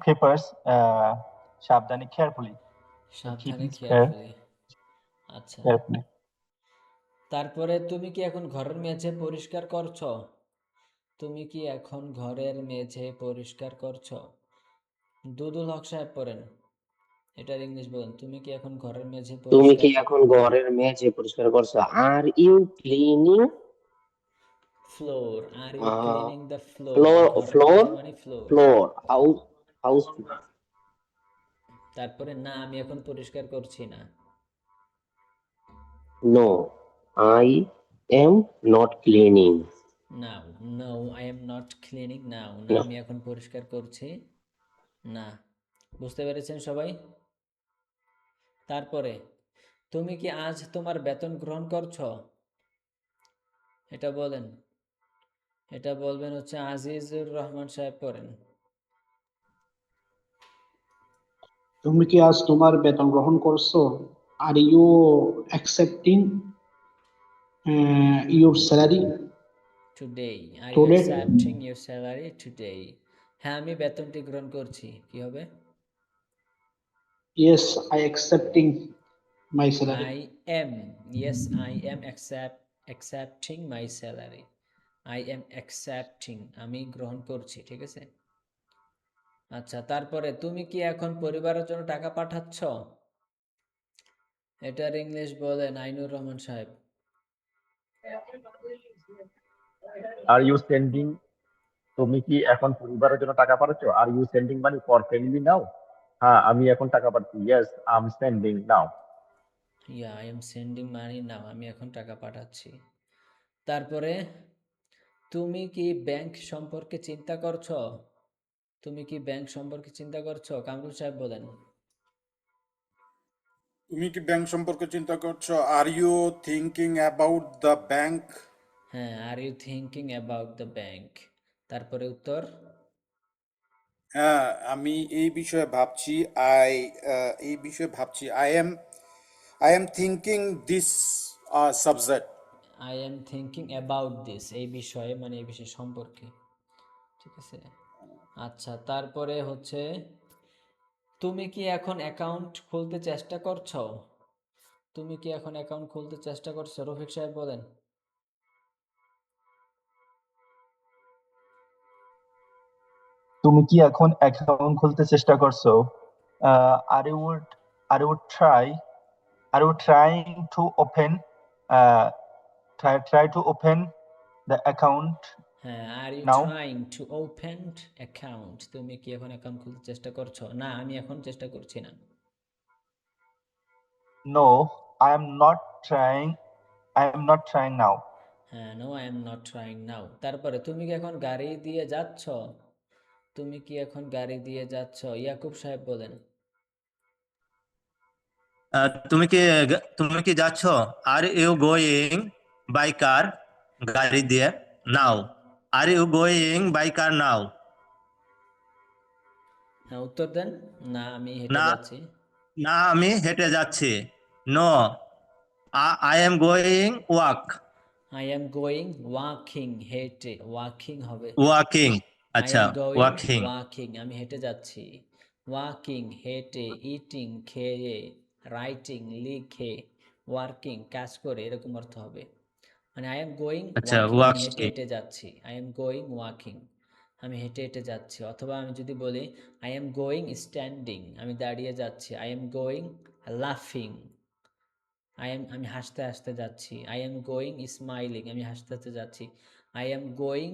papers সাবধানে carefully. সাবধানে, Keeping কেয়ারফুলি। আচ্ছা, Airplane. তারপরে তুমি কি এখন ঘরের মেঝে পরিষ্কার করছো? তুমি কি এখন ঘরের মেঝে পরিষ্কার করছো? দুদুল হক সাহেব পড়েন, এটার ইংলিশ বলেন। তুমি কি এখন ঘরের মেঝে তুমি কি পরিষ্কার এখন ঘরের মেঝে পরিষ্কার করছো? Are you cleaning floor? Are you cleaning the floor? Floor ঘরের ফ্লোর মেঝে মানে ফ্লোর। ফ্লোর হাউস তারপরে না, আমি এখন পরিষ্কার করছি না। No I am not cleaning now, no I am not cleaning now, না না আমি এখন পরিষ্কার করছি না। বুঝতে পেরেছেন সবাই? তারপরে তুমি কি আজ তোমার বেতন গ্রহণ করছো? এটা বলেন। এটা বলবেন হচ্ছে আজিজুর রহমান সাহেব পড়েন। তুমি কি আজ তোমার বেতন গ্রহণ করছো? Are you accepting your salary today, are you today? Accepting your salary today? হ্যাঁ, আমি বেতনটি গ্রহণ করছি। কি হবে? Yes I accepting my salary. I am, yes, I am accepting my salary. I am accepting, আমি গ্রহণ করছি, ঠিক আছে? আচ্ছা, তারপরে তুমি কি এখন পরিবারের জন্য টাকা পাঠাচ্ছ? এটার ইংলিশ বলেন আইনুর রহমান সাহেব। আর ইউ সেন্ডিং, তুমি কি এখন পরিবারের জন্য টাকা পাঠাচ্ছ? Are you sending money for family now? হ্যাঁ, আমি এখন টাকা পাঠাচ্ছি। Yes I am sending now. Yeah, I am sending money now, আমি এখন টাকা পাঠাচ্ছি। তারপরে তুমি কি ব্যাংক সম্পর্কে চিন্তা করছো? তুমি কি ব্যাংক সম্পর্কে চিন্তা করছো? কামরুল সাহেব বলেন। তুমি কি ব্যাংক সম্পর্কে চিন্তা করছো? Are you thinking about the bank? হ্যাঁ, are you thinking about the bank? তারপরে উত্তর, হ্যাঁ, আমি এই বিষয়ে ভাবছি। এই বিষয়ে ভাবছি। I am thinking this subject. I am thinking about this, এই বিষয়ে মানে এই বিষয় সম্পর্কে, ঠিক আছে? আচ্ছা, তারপরে হচ্ছে তুমি কি এখন অ্যাকাউন্ট খুলতে চেষ্টা করছো? তুমি কি এখন অ্যাকাউন্ট খুলতে চেষ্টা করছো? রফিক সাহেব বলেন। তুমি কি এখন অ্যাকাউন্ট খুলতে চেষ্টা করছো? Are you trying to open try to open the account হ্যাঁ, are you now? Trying to open account? তুমি কি এখন অ্যাকাউন্ট খুলতে চেষ্টা করছো? না, আমি এখন চেষ্টা করছি না। No, I am not trying now. হ্যাঁ, no I am not trying now. তারপরে তুমি কি এখন গাড়ি দিয়ে যাচ্ছ? তুমি কি এখন গাড়ি দিয়ে যাচ্ছ? ইয়াকুব সাহেব বলেন। তুমি কি যাচ্ছ? আর ইউ গোয়িং বাই কার? গাড়ি দিয়ে নাও। আর ইউ গোয়িং বাই কার নাও? হ্যাঁ, উত্তর দেন। না, আমি হেঁটে না, যাচ্ছি। না আমি হেঁটে যাচ্ছি। No, I am going walk. I am going walking, হেঁটে, ওয়াকিং হবে। ওয়াকিং, আই আচ্ছা এম গোয়িং ওয়াকিং। ওয়াকিং, আমি হেঁটে যাচ্ছি। ওয়াকিং হেঁটে, ইটিং খেয়ে, রাইটিং লিখে, ওয়ার্কিং কাজ করে, এরকম অর্থ হবে। মানে আই এম গোয়িং আচ্ছা ওয়াকিং, আমি হেঁটে ওয়াকিং। হেঁটে যাচ্ছি। আই এম গোয়িং ওয়াকিং, আমি হেঁটে হেঁটে যাচ্ছি। অথবা আমি যদি বলি আই এম গোয়িং স্ট্যান্ডিং, আমি দাঁড়িয়ে যাচ্ছি। আই এম গোয়িং লাফিং, আমি হাসতে হাসতে যাচ্ছি। আই এম গোয়িং স্মাইলিং, আমি হাসতে হাসতে যাচ্ছি। I am going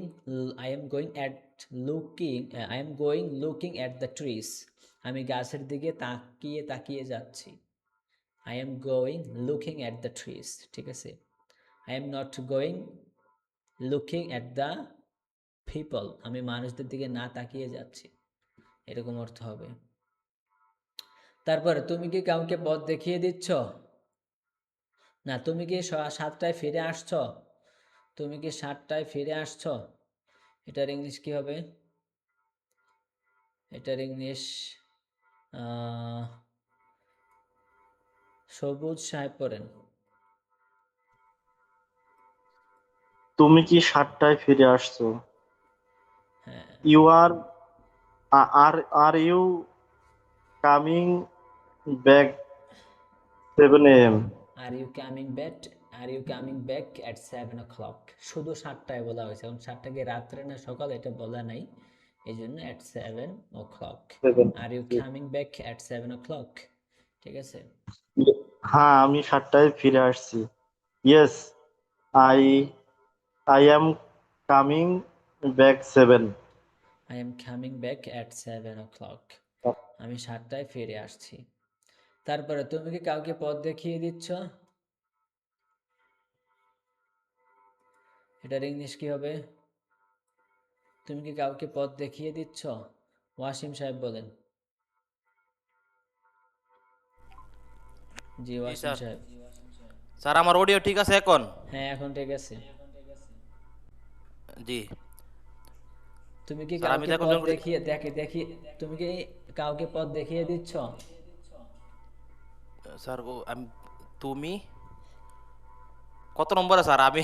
looking at the trees, আমি গাছের দিকে তাকিয়ে তাকিয়ে যাচ্ছি। I am going looking at the trees, ঠিক আছে? I am not going looking at the people, আমি মানুষদের দিকে না তাকিয়ে যাচ্ছি, এরকম অর্থ হবে। তারপরে তুমি কি কাউকে পথ দেখিয়ে দিচ্ছ? না, তুমি কি 7টায় ফিরে আসছ? তুমি কি 7টায় ফিরে আসছ? এটার ইংলিশ কি হবে? এটার ইংলিশ সবুজ সাহেব পড়েন। তুমি কি 7টায় ফিরে আসছো? হ্যাঁ, you are you coming back 7 AM? Are you coming back, are you coming back at 7 o'clock। শুধু 7টায় বলা হয়েছে, কারণ 7টা কি রাত্রে না সকাল এটা বলা নাই, এই জন্য at 7 o'clock। Are you coming back at 7 o'clock, ঠিক আছে? হ্যাঁ, আমি 7টায় ফিরে আসছি। Yes, I I am coming back 7। I am coming back at 7 o'clock। আমি 7টায় ফিরে আসছি। তারপরে তুমি কি কাউকে পথ দেখিয়ে দিচ্ছ? এটার ইংলিশ কি হবে? তুমি কি কাউকে পথ দেখিয়ে দিচ্ছ? ওয়াসিম সাহেব বলেন। জি ওয়াসিম স্যার। সাহেব। স্যার আমার অডিও ঠিক আছে এখন? হ্যাঁ এখন ঠিক আছে। জি তুমি কি স্যার, আমি কাউকে তো এখন পথ join করি- দেখিয়ে তুমি কি কাউকে পথ দেখিয়ে দিচ্ছ? স্যার আমি তুমি কত নম্বরে স্যার? আমি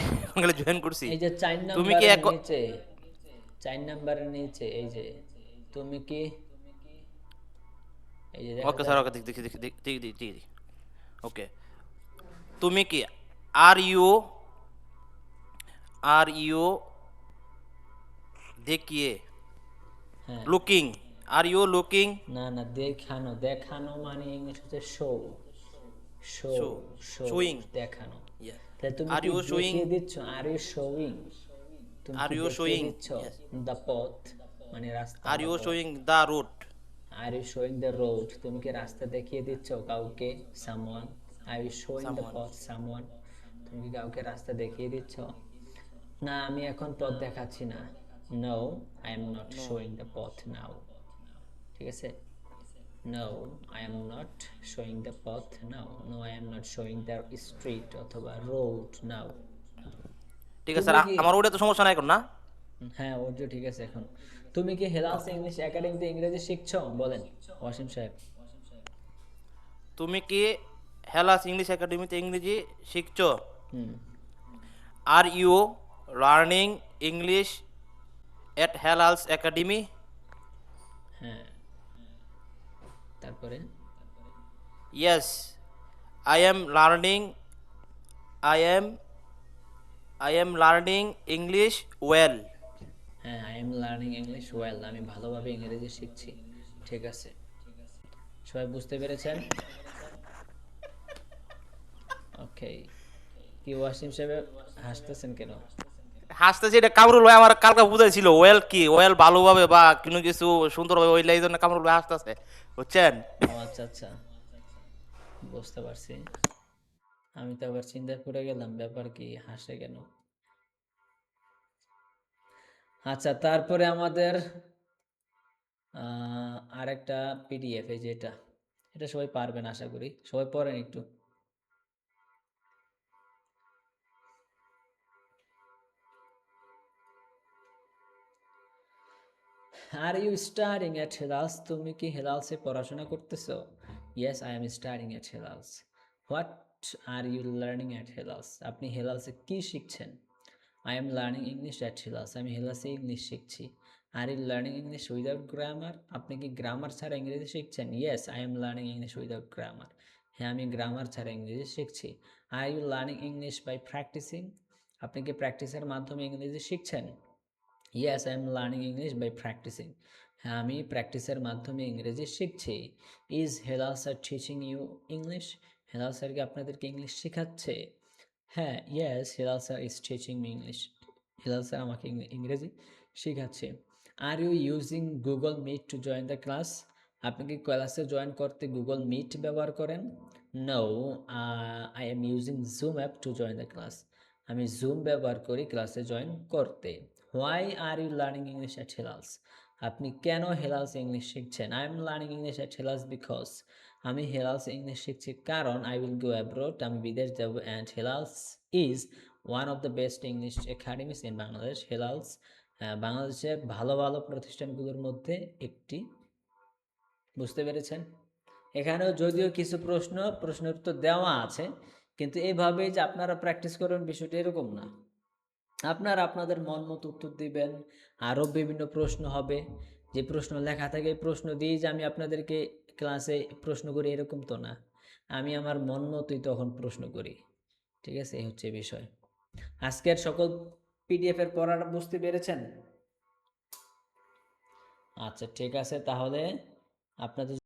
জয়েন করছি। এই যে 4 তুমি কি নাম্বারের এখন নিচে, 4 নাম্বারের নিচে এই যে তুমি কি, এই যে দেখা ওকে স্যার, যায়? ওকে দেখি দেখি দেখি দেখি দেখি ওকে। তুমি কি আর ইউ দেখিয়ে হ্যাঁ। Looking, are you looking? না না, দেখানো, দেখানো মানে ইংলিশ হচ্ছে show, show, Show, show, showing. দেখানো। Yes. তাহলে তুমি Are কি you showing? দেখিয়ে দিচ্ছ? Are you showing? তুমি Are কি you দেখিয়ে showing? দিচ্ছ Yes. দ্য পথ, মানে রাস্তা? Are you showing the route? Are you showing the road? তুমি কি রাস্তা দেখিয়ে দিচ্ছ কাউকে? Someone. Are you showing the Someone. পথ সামওয়ান? তুমি কি কাউকে রাস্তা দেখিয়ে দিচ্ছ? না আমি এখন পথ দেখাচ্ছি না। No I am not showing the পথ নাও, ঠিক আছে? No I am not showing the পথ now, no I am not showing the street অথবা রোড নাও। ঠিক আছে স্যার, আমার ওটা তো সমস্যা নাই এখন না? হ্যাঁ ওটা ঠিক আছে এখন। তুমি কি হেলালস ইংলিশ একাডেমিতে ইংরেজি শিখছো? বলেন ওয়াসিম সাহেব। তুমি কি হেলাস ইংলিশ একাডেমিতে ইংরেজি শিখছো? হুম। Are you learning English at Helal's academy? হ্যাঁ তারপরে yes I am learning English well. হ্যাঁ I am learning English well, আমি ভালোভাবে ইংরেজি শিখছি। ঠিক আছে, সবাই বুঝতে পেরেছেন? ওকে। কি ওয়াসিম সাহেব হাসতেছেন কেন? হাসতেছি, এটা কামরুল ভাই আমার কালকে বুঝাইছিল ওয়েল কি, ওয়েল ভালোভাবে বা কোনো কিছু সুন্দরভাবে, ওই জন্য কামরুল ভাই হাসতেছে, বুঝছেন? ও আচ্ছা আচ্ছা, বুঝতে পারছি। আমি তো আবার চিন্তায় পড়ে গেলাম, ব্যাপার কি, হাসে কেন? আচ্ছা তারপরে আমাদের আরেকটা পিডিএফ, এই যে এটা সবাই পারবেন আশা করি। সবাই পড়েন একটু। Are you studying at Helal's? তুমি কি হেলালসে পড়াশোনা করতেছো? Yes I am studying at Helal's. What are you learning at Helal's? আপনি হেলালসে কি শিখছেন? I am learning English at Helal's. আমি হেলালসে ইংলিশ শিখছি। Are you learning English without grammar? আপনি কি গ্রামার ছাড়া ইংরেজি শিখছেন? Yes I am learning English without grammar. হ্যাঁ আমি গ্রামার ছাড়া ইংরেজি শিখছি। Are you learning English by practising? আপনি কি প্র্যাকটিসের মাধ্যমে ইংরেজি শিখছেন? Yes I am learning English by practicing. হ্যাঁ আমি প্র্যাকটিসের মাধ্যমে ইংরেজি শিখছি। Is Helal sir teaching you English? Helal sir কি আপনাদেরকে ইংলিশ শেখাচ্ছে? হ্যাঁ yes Helal sir is teaching me English. Helal sir আমাকে ইংরেজি শেখাচ্ছে। Are you using Google Meet to join the class? আপনি কি ক্লাসে জয়েন করতে গুগল মিট ব্যবহার করেন? No I am using Zoom app two join the class. আমি জুম ব্যবহার করি ক্লাসে জয়েন করতে। Why are you learning English at Helal's? আপনি কেন হেলালস ইংলিশ শিখছেন? I am learning English at Helal's because, আমি হেলালস ইংলিশ শিখছি কারণ আই উইল গো অ্যাব্রোড, আমি বিদেশ যাব, and Helal's is one of the best English academies in Bangladesh. Helal's বাংলাদেশের ভালো ভালো প্রতিষ্ঠানগুলোর মধ্যে একটি। বুঝতে পেরেছেন? এখানেও যদিও কিছু প্রশ্নের উত্তর দেওয়া আছে, কিন্তু এইভাবে যে আপনারা প্র্যাকটিস করবেন বিষয়টি এরকম না। আপনারা আপনাদের মন মতো উত্তর দিবেন। আরও বিভিন্ন প্রশ্ন হবে, যে প্রশ্ন লেখা থাকে এই প্রশ্ন দিয়েই যে আমি আপনাদেরকে ক্লাসে প্রশ্ন করি এরকম তো না, আমি আমার মন মতোই তখন প্রশ্ন করি। ঠিক আছে, এই হচ্ছে বিষয়। আজকের সকল পিডিএফ এর পড়াটা বুঝতে পেরেছেন? আচ্ছা ঠিক আছে, তাহলে আপনাদের